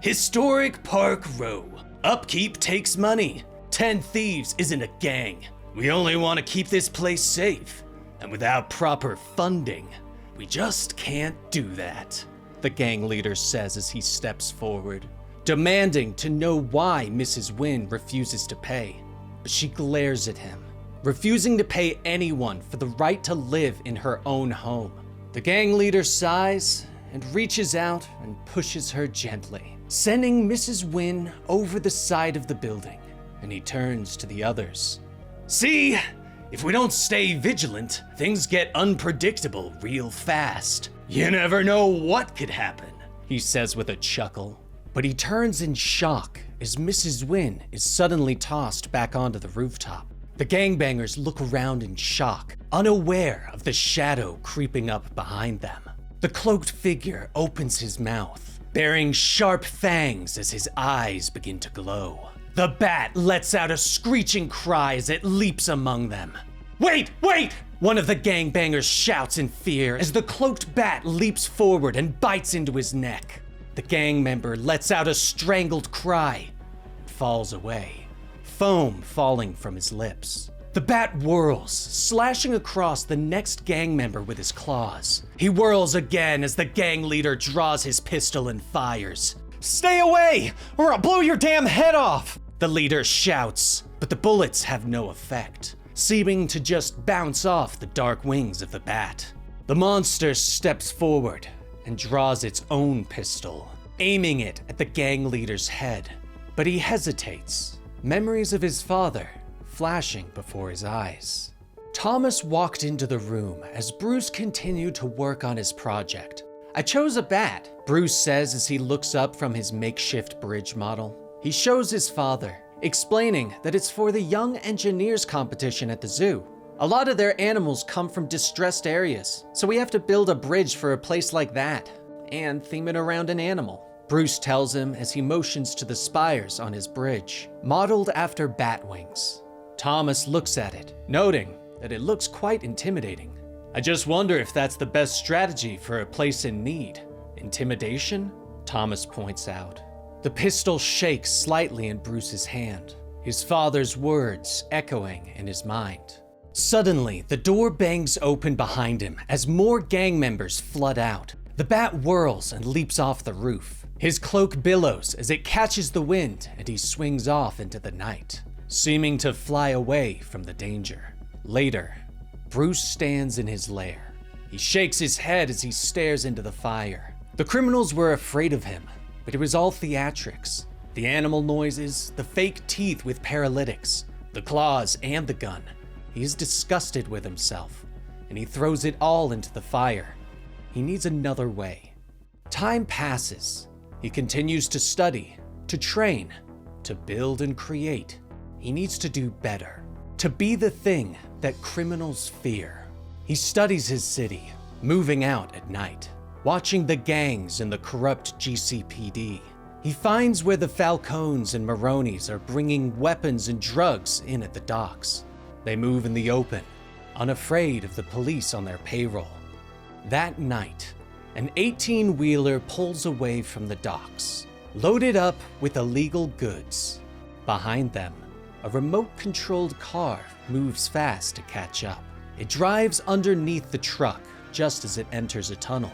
Historic Park Row. Upkeep takes money. 10 Thieves isn't a gang. We only want to keep this place safe. And without proper funding, we just can't do that, the gang leader says as he steps forward, demanding to know why Mrs. Wynn refuses to pay. But she glares at him, refusing to pay anyone for the right to live in her own home. The gang leader sighs and reaches out and pushes her gently, sending Mrs. Wynn over the side of the building, and he turns to the others. See? If we don't stay vigilant, things get unpredictable real fast. You never know what could happen, he says with a chuckle. But he turns in shock as Mrs. Wynn is suddenly tossed back onto the rooftop. The gangbangers look around in shock, unaware of the shadow creeping up behind them. The cloaked figure opens his mouth, bearing sharp fangs as his eyes begin to glow. The bat lets out a screeching cry as it leaps among them. Wait, wait! One of the gangbangers shouts in fear as the cloaked bat leaps forward and bites into his neck. The gang member lets out a strangled cry and falls away, foam falling from his lips. The bat whirls, slashing across the next gang member with his claws. He whirls again as the gang leader draws his pistol and fires. Stay away, or I'll blow your damn head off! The leader shouts, but the bullets have no effect, seeming to just bounce off the dark wings of the bat. The monster steps forward and draws its own pistol, aiming it at the gang leader's head. But he hesitates, memories of his father flashing before his eyes. Thomas walked into the room as Bruce continued to work on his project. I chose a bat, Bruce says as he looks up from his makeshift bridge model. He shows his father, explaining that it's for the Young Engineers competition at the zoo. A lot of their animals come from distressed areas, so we have to build a bridge for a place like that, and theme it around an animal. Bruce tells him as he motions to the spires on his bridge, modeled after bat wings. Thomas looks at it, noting that it looks quite intimidating. I just wonder if that's the best strategy for a place in need. Intimidation? Thomas points out. The pistol shakes slightly in Bruce's hand, his father's words echoing in his mind. Suddenly, the door bangs open behind him as more gang members flood out. The bat whirls and leaps off the roof. His cloak billows as it catches the wind and he swings off into the night, seeming to fly away from the danger. Later, Bruce stands in his lair. He shakes his head as he stares into the fire. The criminals were afraid of him, but it was all theatrics. The animal noises, the fake teeth with paralytics, the claws and the gun. He is disgusted with himself, and he throws it all into the fire. He needs another way. Time passes. He continues to study, to train, to build and create. he needs to do better, to be the thing that criminals fear. He studies his city, moving out at night, watching the gangs and the corrupt GCPD. He finds where the Falcones and Maronis are bringing weapons and drugs in at the docks. They move in the open, unafraid of the police on their payroll. That night, an 18-wheeler pulls away from the docks, loaded up with illegal goods. Behind them, a remote-controlled car moves fast to catch up. It drives underneath the truck just as it enters a tunnel.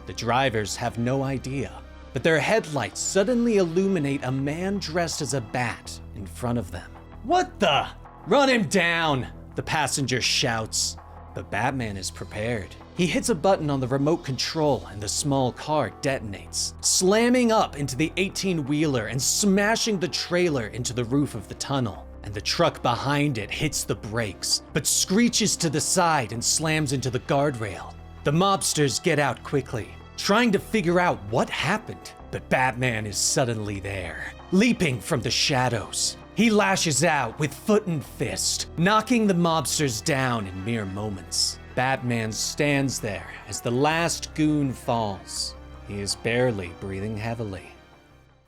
The drivers have no idea, but their headlights suddenly illuminate a man dressed as a bat in front of them. "What the? Run him down!" the passenger shouts. But Batman is prepared. He hits a button on the remote control and the small car detonates, slamming up into the 18-wheeler and smashing the trailer into the roof of the tunnel. And the truck behind it hits the brakes, but screeches to the side and slams into the guardrail. The mobsters get out quickly, trying to figure out what happened, but Batman is suddenly there, leaping from the shadows. He lashes out with foot and fist, knocking the mobsters down in mere moments. Batman stands there as the last goon falls. He is barely breathing heavily.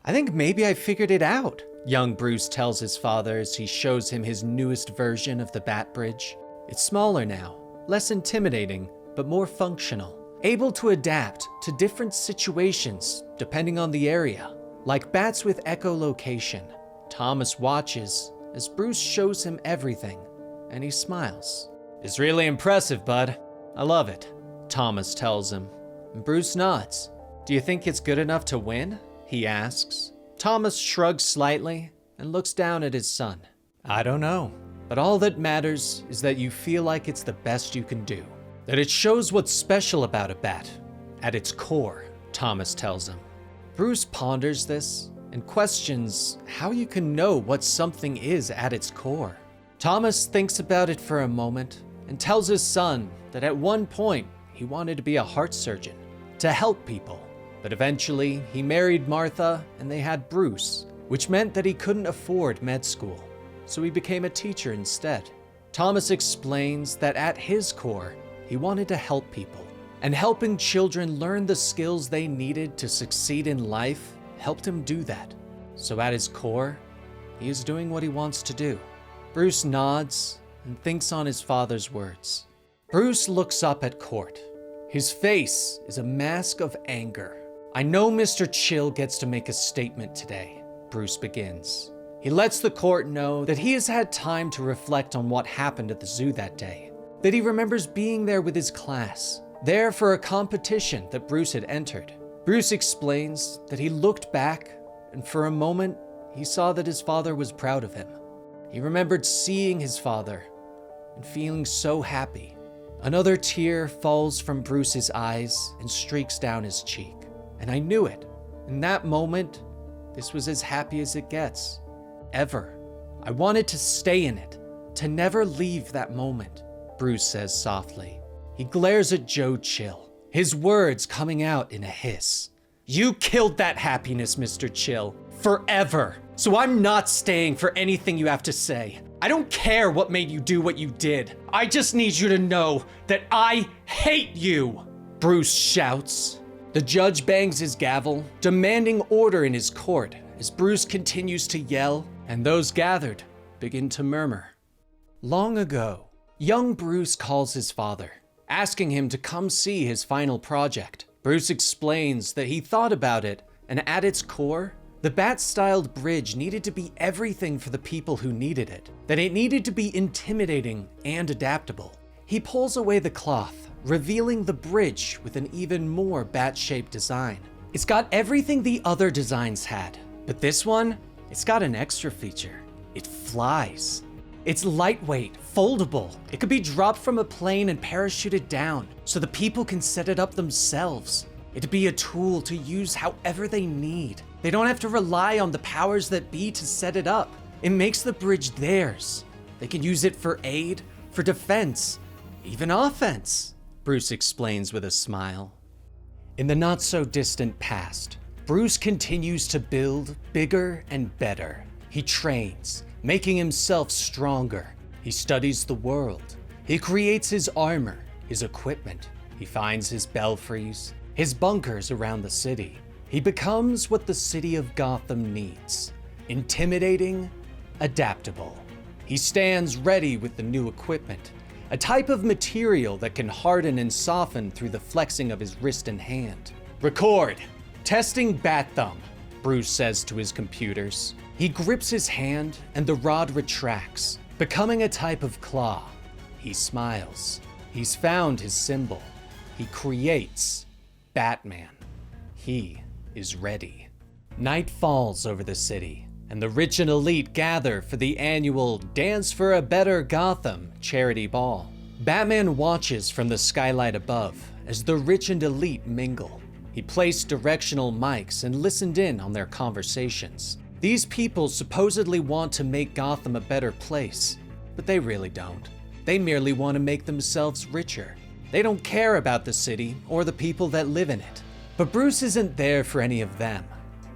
"I think maybe I figured it out," young Bruce tells his father as he shows him his newest version of the Bat Bridge. It's smaller now, less intimidating, but more functional, able to adapt to different situations depending on the area, like bats with echolocation. Thomas watches as Bruce shows him everything, and he smiles. "It's really impressive, bud. I love it," Thomas tells him. And Bruce nods. "Do you think it's good enough to win?" he asks. Thomas shrugs slightly and looks down at his son. "I don't know, but all that matters is that you feel like it's the best you can do. That it shows what's special about a bat, at its core," Thomas tells him. Bruce ponders this and questions how you can know what something is at its core. Thomas thinks about it for a moment and tells his son that at one point he wanted to be a heart surgeon, to help people. But eventually he married Martha and they had Bruce, which meant that he couldn't afford med school, so he became a teacher instead. Thomas explains that at his core, he wanted to help people, and helping children learn the skills they needed to succeed in life helped him do that. So at his core, he is doing what he wants to do. Bruce nods and thinks on his father's words. Bruce looks up at Court. His face is a mask of anger. "I know Mr. Chill gets to make a statement today," Bruce begins. He lets the court know that he has had time to reflect on what happened at the zoo that day, that he remembers being there with his class, there for a competition that Bruce had entered. Bruce explains that he looked back, and for a moment, he saw that his father was proud of him. He remembered seeing his father and feeling so happy. Another tear falls from Bruce's eyes and streaks down his cheek. And I knew it. In that moment, this was as happy as it gets. Ever. I wanted to stay in it, to never leave that moment, Bruce says softly. He glares at Joe Chill, his words coming out in a hiss. "You killed that happiness, Mr. Chill, forever. So I'm not staying for anything you have to say. I don't care what made you do what you did. I just need you to know that I hate you," Bruce shouts. The judge bangs his gavel, demanding order in his court as Bruce continues to yell, and those gathered begin to murmur. Long ago, young Bruce calls his father, asking him to come see his final project. Bruce explains that he thought about it, and at its core, the bat-styled bridge needed to be everything for the people who needed it, that it needed to be intimidating and adaptable. He pulls away the cloth, revealing the bridge with an even more bat-shaped design. It's got everything the other designs had, but this one, it's got an extra feature. It flies. It's lightweight, foldable. It could be dropped from a plane and parachuted down, so the people can set it up themselves. It'd be a tool to use however they need. They don't have to rely on the powers that be to set it up. It makes the bridge theirs. They can use it for aid, for defense, even offense, Bruce explains with a smile. In the not-so-distant past, Bruce continues to build bigger and better. He trains, making himself stronger. He studies the world. He creates his armor, his equipment. He finds his belfries, his bunkers around the city. He becomes what the city of Gotham needs: intimidating, adaptable. He stands ready with the new equipment, a type of material that can harden and soften through the flexing of his wrist and hand. Record. Testing bat thumb, Bruce says to his computers. He grips his hand and the rod retracts, becoming a type of claw. He smiles. He's found his symbol. He creates Batman. He is ready. Night falls over the city, and the rich and elite gather for the annual Dance for a Better Gotham charity ball. Batman watches from the skylight above as the rich and elite mingle. He placed directional mics and listened in on their conversations. These people supposedly want to make Gotham a better place, but they really don't. They merely want to make themselves richer. They don't care about the city or the people that live in it. But Bruce isn't there for any of them.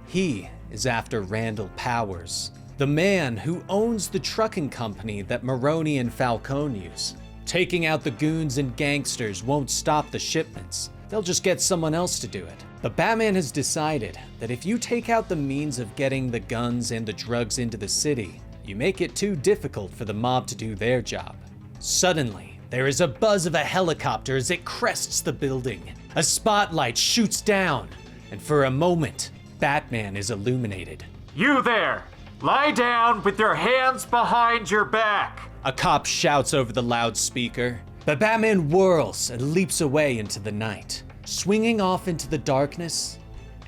He is after Randall Powers, the man who owns the trucking company that Maroni and Falcone use. Taking out the goons and gangsters won't stop the shipments. They'll just get someone else to do it. But Batman has decided that if you take out the means of getting the guns and the drugs into the city, you make it too difficult for the mob to do their job. Suddenly, there is a buzz of a helicopter as it crests the building. A spotlight shoots down, and for a moment, Batman is illuminated. You there! Lie down with your hands behind your back! A cop shouts over the loudspeaker, but Batman whirls and leaps away into the night, swinging off into the darkness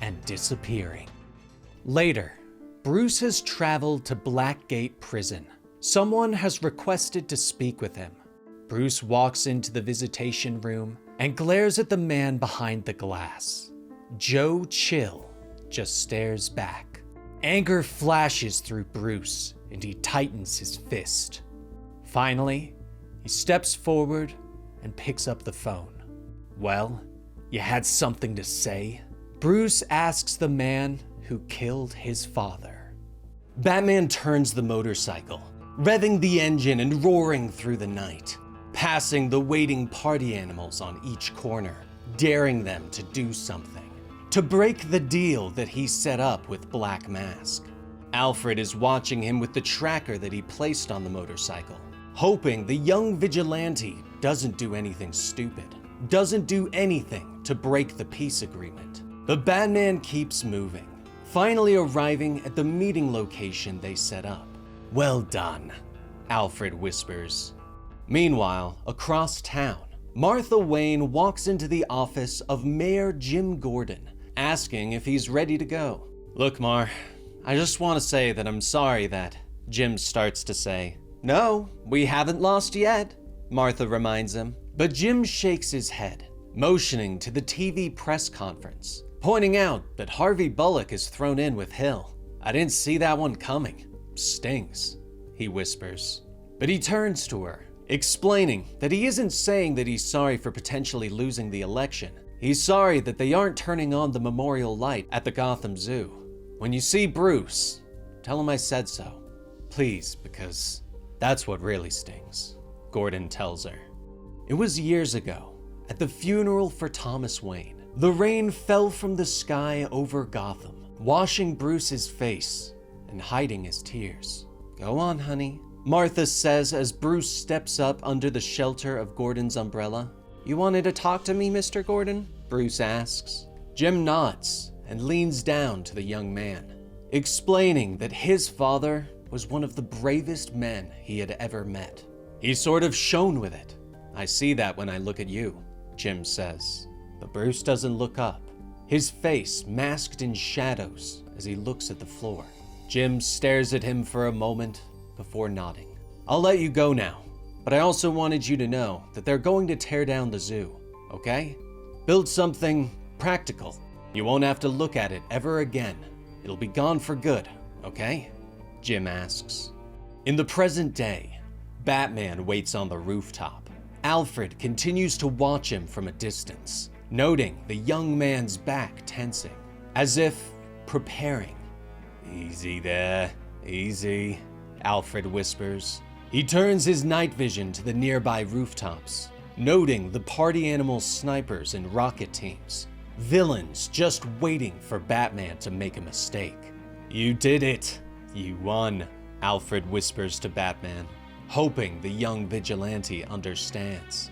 and disappearing. Later, Bruce has traveled to Blackgate Prison. Someone has requested to speak with him. Bruce walks into the visitation room and glares at the man behind the glass. Joe Chill just stares back. Anger flashes through Bruce, and he tightens his fist. Finally, he steps forward and picks up the phone. Well, you had something to say? Bruce asks the man who killed his father. Batman turns the motorcycle, revving the engine and roaring through the night, passing the waiting party animals on each corner, daring them to do something, to break the deal that he set up with Black Mask. Alfred is watching him with the tracker that he placed on the motorcycle, hoping the young vigilante doesn't do anything stupid, doesn't do anything to break the peace agreement. But Batman keeps moving, finally arriving at the meeting location they set up. Well done, Alfred whispers. Meanwhile, across town, Martha Wayne walks into the office of Mayor Jim Gordon, asking if he's ready to go. Look, Mar, I just want to say that I'm sorry that, Jim starts to say. No, we haven't lost yet, Martha reminds him. But Jim shakes his head, motioning to the TV press conference, pointing out that Harvey Bullock is thrown in with Hill. I didn't see that one coming. Stings, he whispers. But he turns to her, explaining that he isn't saying that he's sorry for potentially losing the election. He's sorry that they aren't turning on the memorial light at the Gotham Zoo. When you see Bruce, tell him I said so. Please, because that's what really stings, Gordon tells her. It was years ago, at the funeral for Thomas Wayne. The rain fell from the sky over Gotham, washing Bruce's face and hiding his tears. Go on, honey, Martha says as Bruce steps up under the shelter of Gordon's umbrella. You wanted to talk to me, Mr. Gordon? Bruce asks. Jim nods and leans down to the young man, explaining that his father was one of the bravest men he had ever met. He sort of shone with it. I see that when I look at you, Jim says. But Bruce doesn't look up, his face masked in shadows as he looks at the floor. Jim stares at him for a moment before nodding. I'll let you go now, but I also wanted you to know that they're going to tear down the zoo, okay? Build something practical. You won't have to look at it ever again. It'll be gone for good, okay? Jim asks. In the present day, Batman waits on the rooftop. Alfred continues to watch him from a distance, noting the young man's back tensing, as if preparing. Easy there, easy. Alfred whispers. He turns his night vision to the nearby rooftops, noting the party animal snipers and rocket teams. Villains just waiting for Batman to make a mistake. You did it. You won, Alfred whispers to Batman, hoping the young vigilante understands.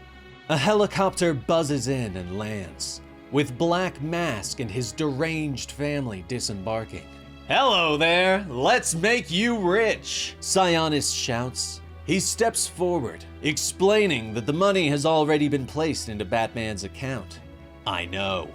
A helicopter buzzes in and lands, with Black Mask and his deranged family disembarking. Hello there, let's make you rich, Sionis shouts. He steps forward, explaining that the money has already been placed into Batman's account. I know.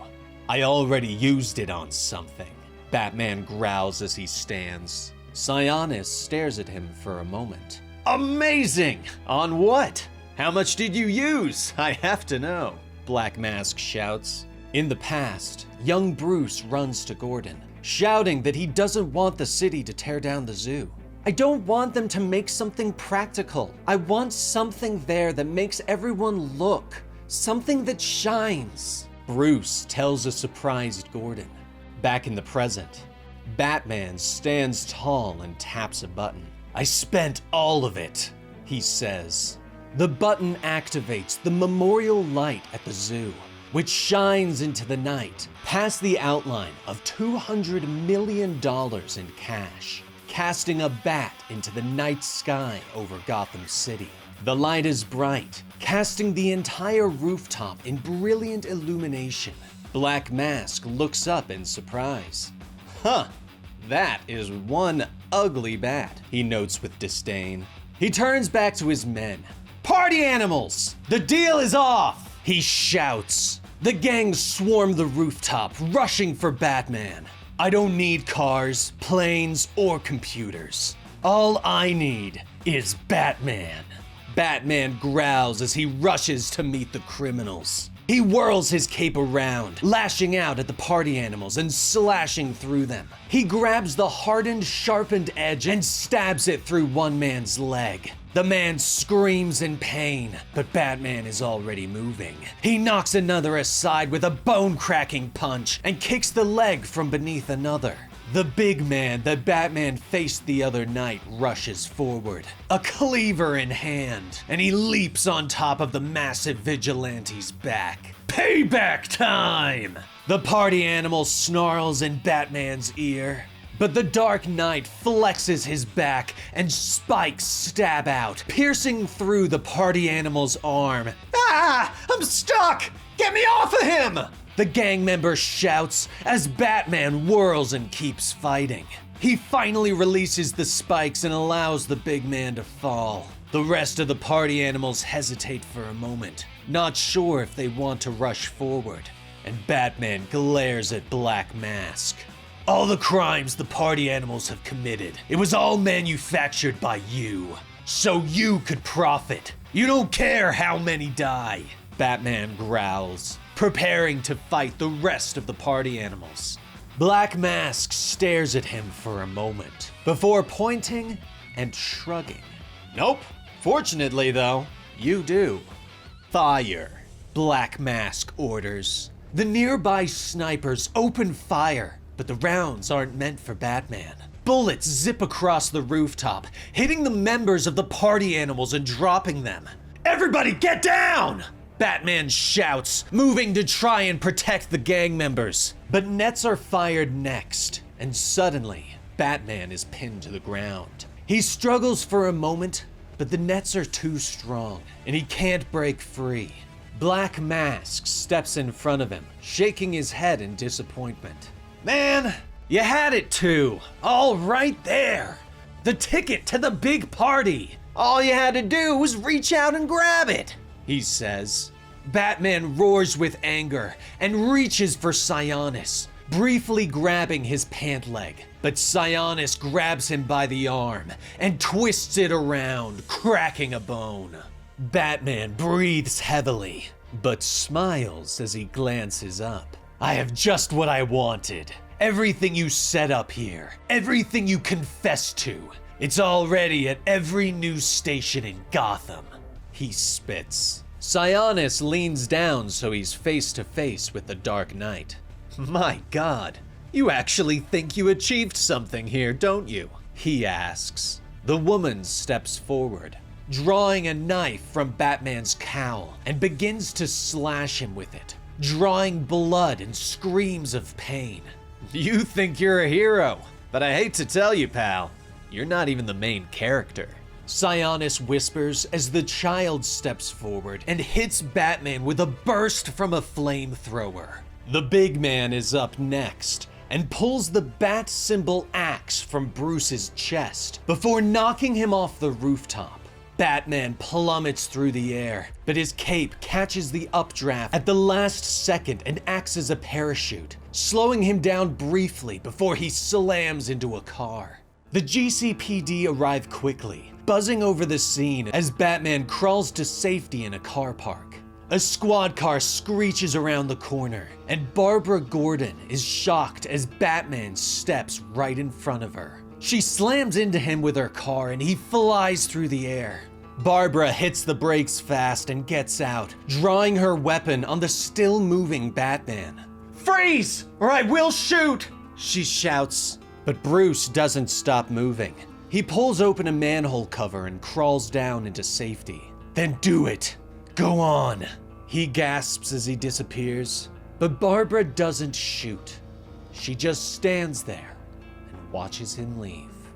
I already used it on something, Batman growls as he stands. Sionis stares at him for a moment. Amazing! On what? How much did you use? I have to know, Black Mask shouts. In the past, young Bruce runs to Gordon, shouting that he doesn't want the city to tear down the zoo. I don't want them to make something practical. I want something there that makes everyone look, something that shines. Bruce tells a surprised Gordon. Back in the present, Batman stands tall and taps a button. I spent all of it, he says. The button activates the memorial light at the zoo, which shines into the night, past the outline of $200 million in cash, casting a bat into the night sky over Gotham City. The light is bright, casting the entire rooftop in brilliant illumination. Black Mask looks up in surprise. Huh, that is one ugly bat, he notes with disdain. He turns back to his men. Party animals! The deal is off! He shouts. The gang swarm the rooftop, rushing for Batman. I don't need cars, planes, or computers. All I need is Batman. Batman growls as he rushes to meet the criminals. He whirls his cape around, lashing out at the party animals and slashing through them. He grabs the hardened, sharpened edge and stabs it through one man's leg. The man screams in pain, but Batman is already moving. He knocks another aside with a bone-cracking punch and kicks the leg from beneath another. The big man that Batman faced the other night rushes forward, a cleaver in hand, and he leaps on top of the massive vigilante's back. Payback time! The party animal snarls in Batman's ear, but the Dark Knight flexes his back and spikes stab out, piercing through the party animal's arm. Ah! I'm stuck! Get me off of him! The gang member shouts as Batman whirls and keeps fighting. He finally releases the spikes and allows the big man to fall. The rest of the party animals hesitate for a moment, not sure if they want to rush forward, and Batman glares at Black Mask. All the crimes the party animals have committed, it was all manufactured by you, so you could profit. You don't care how many die, Batman growls, preparing to fight the rest of the party animals. Black Mask stares at him for a moment, before pointing and shrugging. Nope. Fortunately, though, you do. Fire, Black Mask orders. The nearby snipers open fire, but the rounds aren't meant for Batman. Bullets zip across the rooftop, hitting the members of the party animals and dropping them. Everybody get down! Batman shouts, moving to try and protect the gang members. But nets are fired next, and suddenly, Batman is pinned to the ground. He struggles for a moment, but the nets are too strong, and he can't break free. Black Mask steps in front of him, shaking his head in disappointment. Man, you had it too, all right there. The ticket to the big party. All you had to do was reach out and grab it, he says. Batman roars with anger and reaches for Sionis, briefly grabbing his pant leg. But Sionis grabs him by the arm and twists it around, cracking a bone. Batman breathes heavily, but smiles as he glances up. I have just what I wanted. Everything you set up here, everything you confessed to, it's already at every news station in Gotham. He spits. Sionis leans down so he's face to face with the Dark Knight. My God, you actually think you achieved something here, don't you? He asks. The woman steps forward, drawing a knife from Batman's cowl and begins to slash him with it, drawing blood and screams of pain. You think you're a hero, but I hate to tell you, pal, you're not even the main character. Sionis whispers as the child steps forward and hits Batman with a burst from a flamethrower. The big man is up next and pulls the bat symbol axe from Bruce's chest before knocking him off the rooftop. Batman plummets through the air, but his cape catches the updraft at the last second and acts as a parachute, slowing him down briefly before he slams into a car. The GCPD arrive quickly, buzzing over the scene as Batman crawls to safety in a car park. A squad car screeches around the corner, and Barbara Gordon is shocked as Batman steps right in front of her. She slams into him with her car and he flies through the air. Barbara hits the brakes fast and gets out, drawing her weapon on the still moving Batman. "Freeze, or I will shoot!" she shouts. But Bruce doesn't stop moving. He pulls open a manhole cover and crawls down into safety. "Then do it. Go on," he gasps as he disappears. But Barbara doesn't shoot. She just stands there and watches him leave.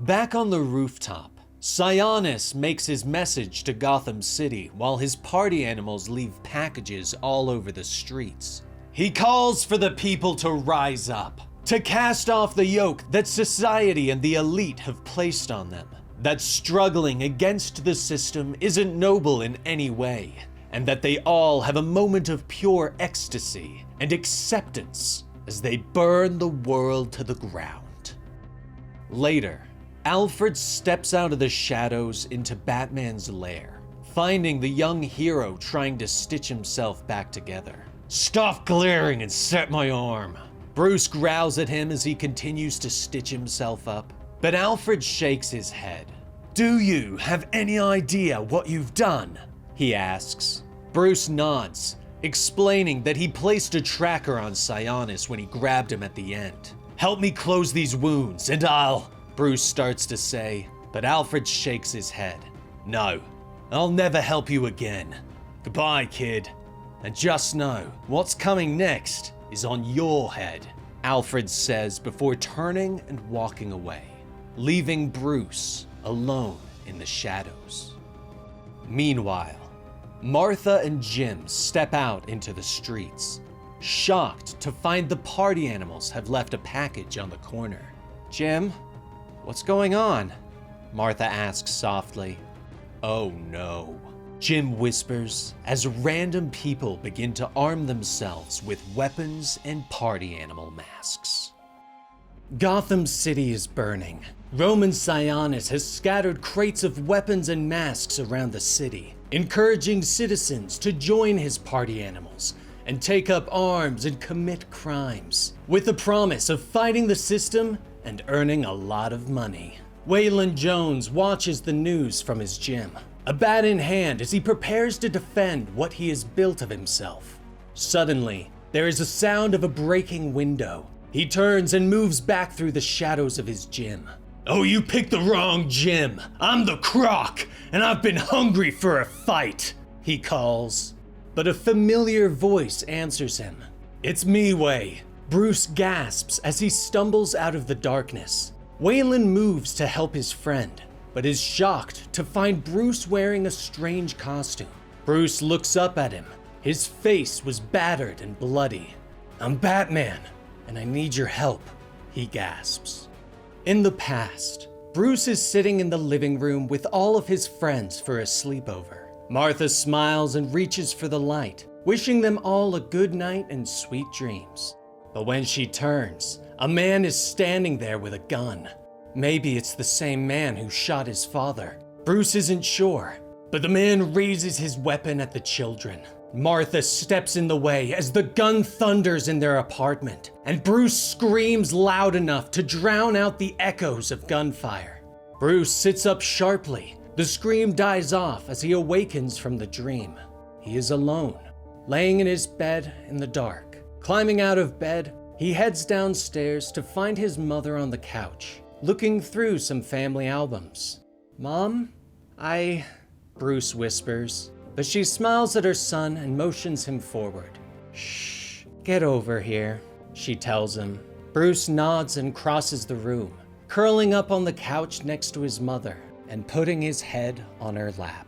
Back on the rooftop, Sionis makes his message to Gotham City while his party animals leave packages all over the streets. He calls for the people to rise up, to cast off the yoke that society and the elite have placed on them, that struggling against the system isn't noble in any way, and that they all have a moment of pure ecstasy and acceptance as they burn the world to the ground. Later, Alfred steps out of the shadows into Batman's lair, finding the young hero trying to stitch himself back together. "Stop glaring and set my arm." Bruce growls at him as he continues to stitch himself up, but Alfred shakes his head. "Do you have any idea what you've done?" he asks. Bruce nods, explaining that he placed a tracker on Sionis when he grabbed him at the end. "Help me close these wounds and Bruce starts to say, but Alfred shakes his head. "No, I'll never help you again. Goodbye, kid. And just know, what's coming next is on your head," Alfred says before turning and walking away, leaving Bruce alone in the shadows. Meanwhile, Martha and Jim step out into the streets, shocked to find the party animals have left a package on the corner. "Jim, what's going on?" Martha asks softly. "Oh no," Jim whispers as random people begin to arm themselves with weapons and party animal masks. Gotham City is burning. Roman Sionis has scattered crates of weapons and masks around the city, encouraging citizens to join his party animals and take up arms and commit crimes, with the promise of fighting the system and earning a lot of money. Waylon Jones watches the news from his gym, a bat in hand as he prepares to defend what he has built of himself. Suddenly, there is a sound of a breaking window. He turns and moves back through the shadows of his gym. "Oh, you picked the wrong gym. I'm the Croc, and I've been hungry for a fight," he calls. But a familiar voice answers him. "It's me, Way." Bruce gasps as he stumbles out of the darkness. Waylon moves to help his friend, but is shocked to find Bruce wearing a strange costume. Bruce looks up at him. His face was battered and bloody. "I'm Batman, and I need your help," he gasps. In the past, Bruce is sitting in the living room with all of his friends for a sleepover. Martha smiles and reaches for the light, wishing them all a good night and sweet dreams. But when she turns, a man is standing there with a gun. Maybe it's the same man who shot his father. Bruce isn't sure, but the man raises his weapon at the children. Martha steps in the way as the gun thunders in their apartment, and Bruce screams loud enough to drown out the echoes of gunfire. Bruce sits up sharply. The scream dies off as he awakens from the dream. He is alone, laying in his bed in the dark. Climbing out of bed, he heads downstairs to find his mother on the couch, looking through some family albums. "Mom, Bruce whispers, but she smiles at her son and motions him forward. "Shh, get over here," she tells him. Bruce nods and crosses the room, curling up on the couch next to his mother and putting his head on her lap.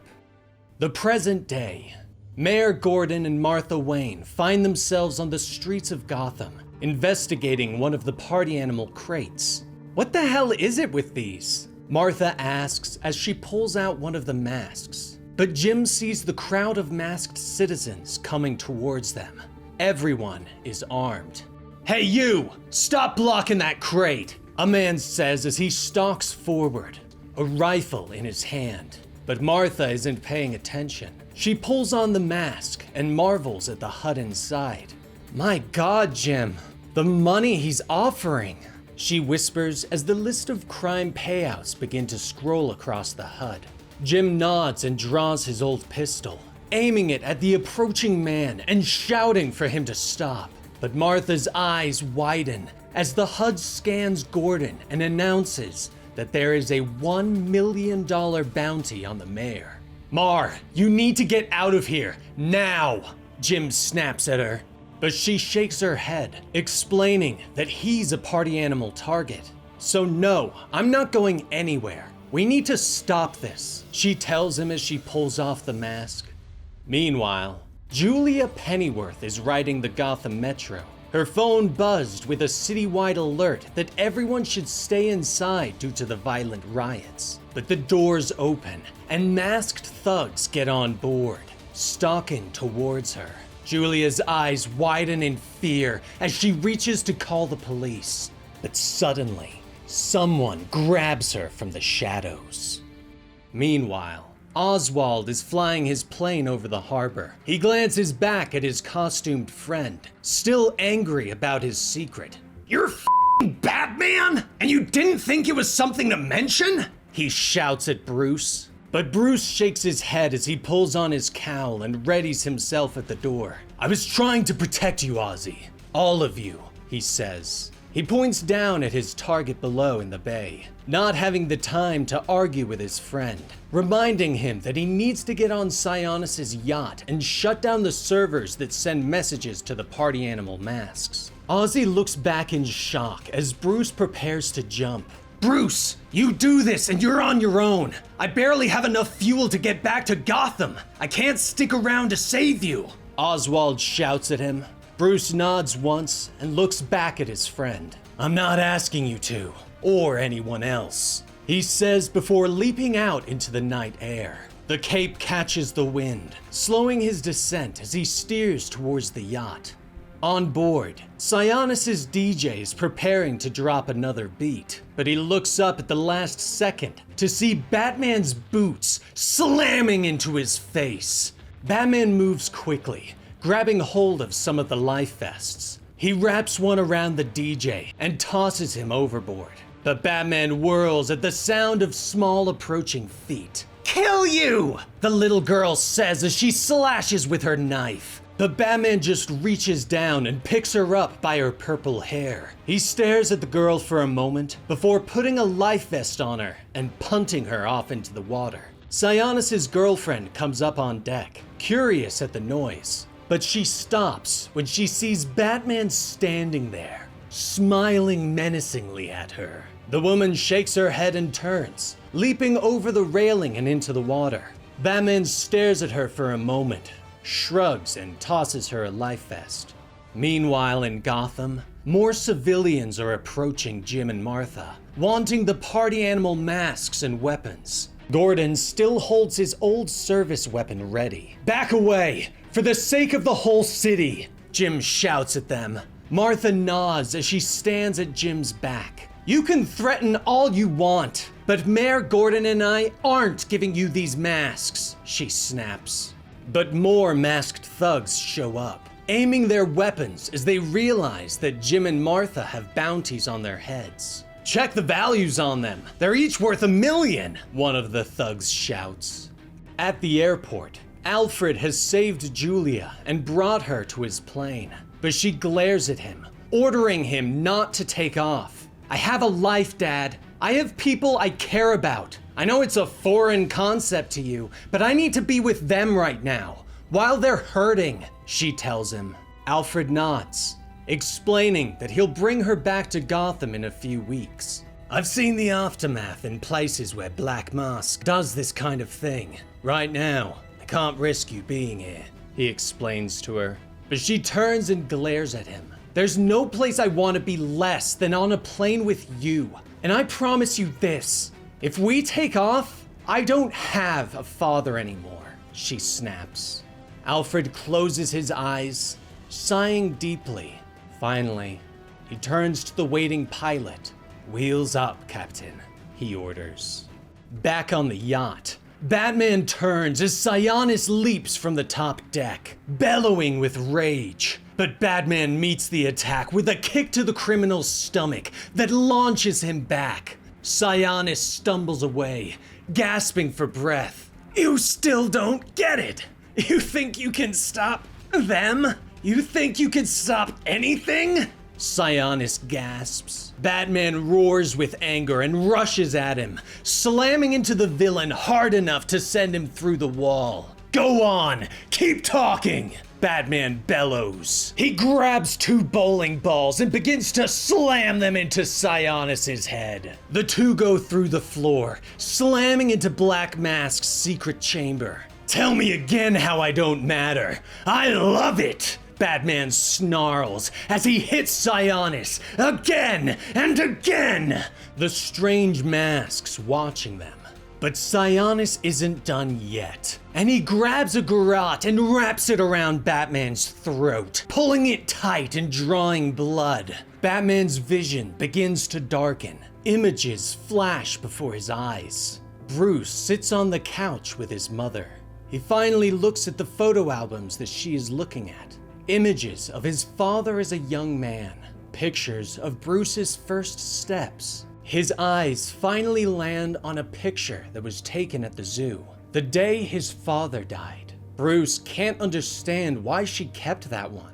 The present day. Mayor Gordon and Martha Wayne find themselves on the streets of Gotham, investigating one of the party animal crates. "What the hell is it with these?" Martha asks as she pulls out one of the masks. But Jim sees the crowd of masked citizens coming towards them. Everyone is armed. "Hey you! Stop blocking that crate!" a man says as he stalks forward, a rifle in his hand. But Martha isn't paying attention. She pulls on the mask and marvels at the HUD inside. "My God, Jim, the money he's offering," she whispers as the list of crime payouts begin to scroll across the HUD. Jim nods and draws his old pistol, aiming it at the approaching man and shouting for him to stop. But Martha's eyes widen as the HUD scans Gordon and announces that there is a $1 million bounty on the mayor. "Mar, you need to get out of here, now!" Jim snaps at her. But she shakes her head, explaining that he's a party animal target. "So no, I'm not going anywhere. We need to stop this," she tells him as she pulls off the mask. Meanwhile, Julia Pennyworth is riding the Gotham Metro. Her phone buzzed with a citywide alert that everyone should stay inside due to the violent riots. But the doors open, and masked thugs get on board, stalking towards her. Julia's eyes widen in fear as she reaches to call the police. But suddenly, someone grabs her from the shadows. Meanwhile, Oswald is flying his plane over the harbor. He glances back at his costumed friend, still angry about his secret. "You're f***ing Batman? And you didn't think it was something to mention?" he shouts at Bruce. But Bruce shakes his head as he pulls on his cowl and readies himself at the door. "I was trying to protect you, Ozzy. All of you," he says. He points down at his target below in the bay, not having the time to argue with his friend, reminding him that he needs to get on Sionis' yacht and shut down the servers that send messages to the party animal masks. Ozzy looks back in shock as Bruce prepares to jump. "Bruce, you do this and you're on your own. I barely have enough fuel to get back to Gotham. I can't stick around to save you," Oswald shouts at him. Bruce nods once and looks back at his friend. "I'm not asking you to, or anyone else," he says before leaping out into the night air. The cape catches the wind, slowing his descent as he steers towards the yacht. On board, Sionis' DJ is preparing to drop another beat, but he looks up at the last second to see Batman's boots slamming into his face. Batman moves quickly, grabbing hold of some of the life vests. He wraps one around the DJ and tosses him overboard. But Batman whirls at the sound of small approaching feet. "Kill you!" the little girl says as she slashes with her knife. But Batman just reaches down and picks her up by her purple hair. He stares at the girl for a moment before putting a life vest on her and punting her off into the water. Sionis' girlfriend comes up on deck, curious at the noise. But she stops when she sees Batman standing there, smiling menacingly at her. The woman shakes her head and turns, leaping over the railing and into the water. Batman stares at her for a moment, shrugs and tosses her a life vest. Meanwhile in Gotham, more civilians are approaching Jim and Martha, wanting the party animal masks and weapons. Gordon still holds his old service weapon ready. "Back away! For the sake of the whole city!" Jim shouts at them. Martha nods as she stands at Jim's back. "You can threaten all you want, but Mayor Gordon and I aren't giving you these masks," she snaps. But more masked thugs show up, aiming their weapons as they realize that Jim and Martha have bounties on their heads. "Check the values on them. They're each worth $1 million, one of the thugs shouts. At the airport, Alfred has saved Julia and brought her to his plane, but she glares at him, ordering him not to take off. "I have a life, Dad. I have people I care about. I know it's a foreign concept to you, but I need to be with them right now, while they're hurting, she tells him. Alfred nods, explaining that he'll bring her back to Gotham in a few weeks. I've seen the aftermath in places where Black Mask does this kind of thing. Right now, I can't risk you being here, he explains to her. But she turns and glares at him. There's no place I want to be less than on a plane with you. And I promise you this, if we take off, I don't have a father anymore, she snaps. Alfred closes his eyes, sighing deeply. Finally, he turns to the waiting pilot. Wheels up, Captain, he orders. Back on the yacht, Batman turns as Sionis leaps from the top deck, bellowing with rage. But Batman meets the attack with a kick to the criminal's stomach that launches him back. Sionis stumbles away, gasping for breath. You still don't get it. You think you can stop them? You think you can stop anything? Sionis gasps. Batman roars with anger and rushes at him, slamming into the villain hard enough to send him through the wall. Go on, keep talking, Batman bellows. He grabs 2 bowling balls and begins to slam them into Sionis' head. The 2 go through the floor, slamming into Black Mask's secret chamber. Tell me again how I don't matter. I love it! Batman snarls as he hits Sionis again and again, the strange masks watching them. But Sionis isn't done yet, and he grabs a garrote and wraps it around Batman's throat, pulling it tight and drawing blood. Batman's vision begins to darken. Images flash before his eyes. Bruce sits on the couch with his mother. He finally looks at the photo albums that she is looking at. Images of his father as a young man. Pictures of Bruce's first steps. His eyes finally land on a picture that was taken at the zoo, the day his father died. Bruce can't understand why she kept that one.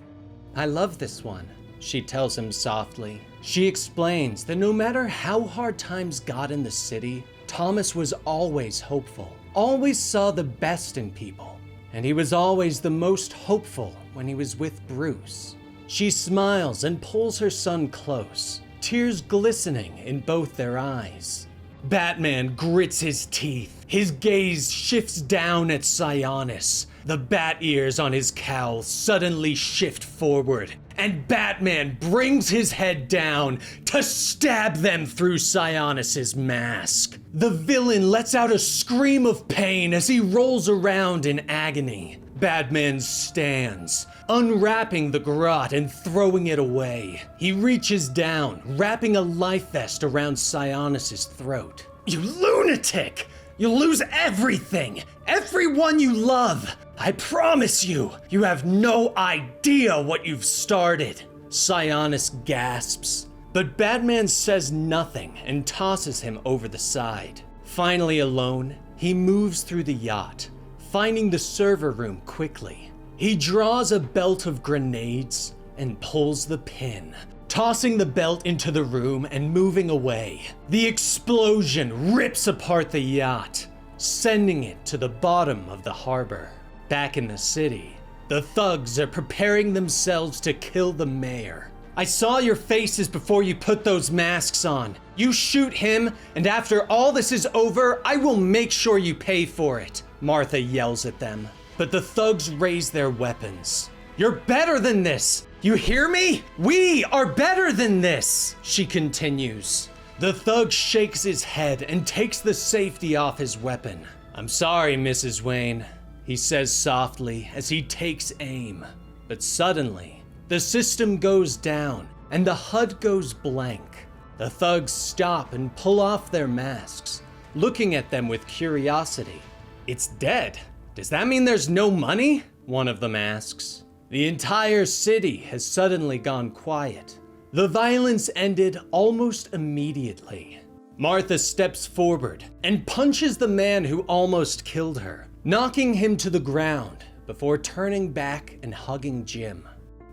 I love this one, she tells him softly. She explains that no matter how hard times got in the city, Thomas was always hopeful, always saw the best in people, and he was always the most hopeful when he was with Bruce. She smiles and pulls her son close, tears glistening in both their eyes. Batman grits his teeth. His gaze shifts down at Sionis. The bat ears on his cowl suddenly shift forward, and Batman brings his head down to stab them through Sionis' mask. The villain lets out a scream of pain as he rolls around in agony. Batman stands, unwrapping the garrote and throwing it away. He reaches down, wrapping a life vest around Sionis' throat. You lunatic! You'll lose everything! Everyone you love! I promise you, you have no idea what you've started! Sionis gasps, but Batman says nothing and tosses him over the side. Finally alone, he moves through the yacht, finding the server room quickly. He draws a belt of grenades and pulls the pin, tossing the belt into the room and moving away. The explosion rips apart the yacht, sending it to the bottom of the harbor. Back in the city, the thugs are preparing themselves to kill the mayor. I saw your faces before you put those masks on. You shoot him, and after all this is over, I will make sure you pay for it, Martha yells at them. But the thugs raise their weapons. You're better than this! You hear me? We are better than this, she continues. The thug shakes his head and takes the safety off his weapon. I'm sorry, Mrs. Wayne, he says softly as he takes aim. But suddenly, the system goes down and the HUD goes blank. The thugs stop and pull off their masks, looking at them with curiosity. It's dead. Does that mean there's no money? One of them asks. The entire city has suddenly gone quiet. The violence ended almost immediately. Martha steps forward and punches the man who almost killed her, knocking him to the ground before turning back and hugging Jim.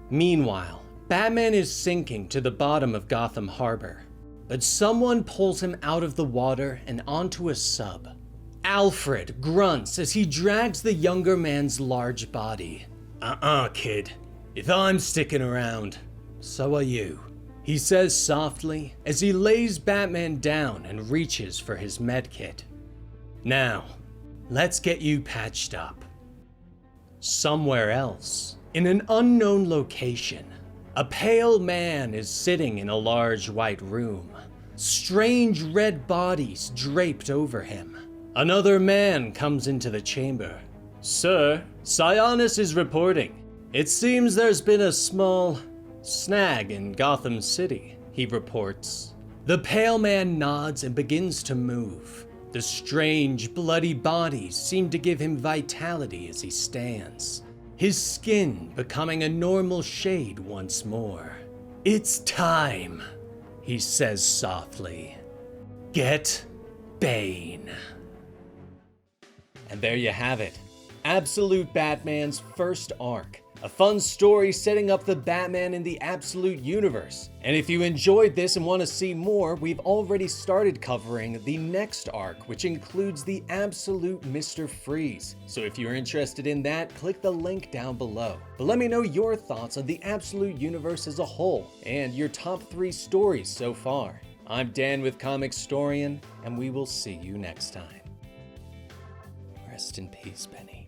Meanwhile, Batman is sinking to the bottom of Gotham Harbor. but someone pulls him out of the water and onto a sub. Alfred grunts as he drags the younger man's large body. Kid. If I'm sticking around, so are you, he says softly as he lays Batman down and reaches for his medkit. Now, let's get you patched up. Somewhere else, in an unknown location, a pale man is sitting in a large white room, strange red bodies draped over him. Another man comes into the chamber. Sir, Sionis is reporting. It seems there's been a small snag in Gotham City, he reports. The pale man nods and begins to move. The strange, bloody bodies seem to give him vitality as he stands, his skin becoming a normal shade once more. It's time, he says softly. Get Bane. And there you have it. Absolute Batman's first arc. A fun story setting up the Batman in the Absolute Universe. And if you enjoyed this and want to see more, we've already started covering the next arc, which includes the Absolute Mr. Freeze. So if you're interested in that, click the link down below. But let me know your thoughts on the Absolute Universe as a whole, and your top 3 stories so far. I'm Dan with Comicstorian, and we will see you next time. Rest in peace, Benny.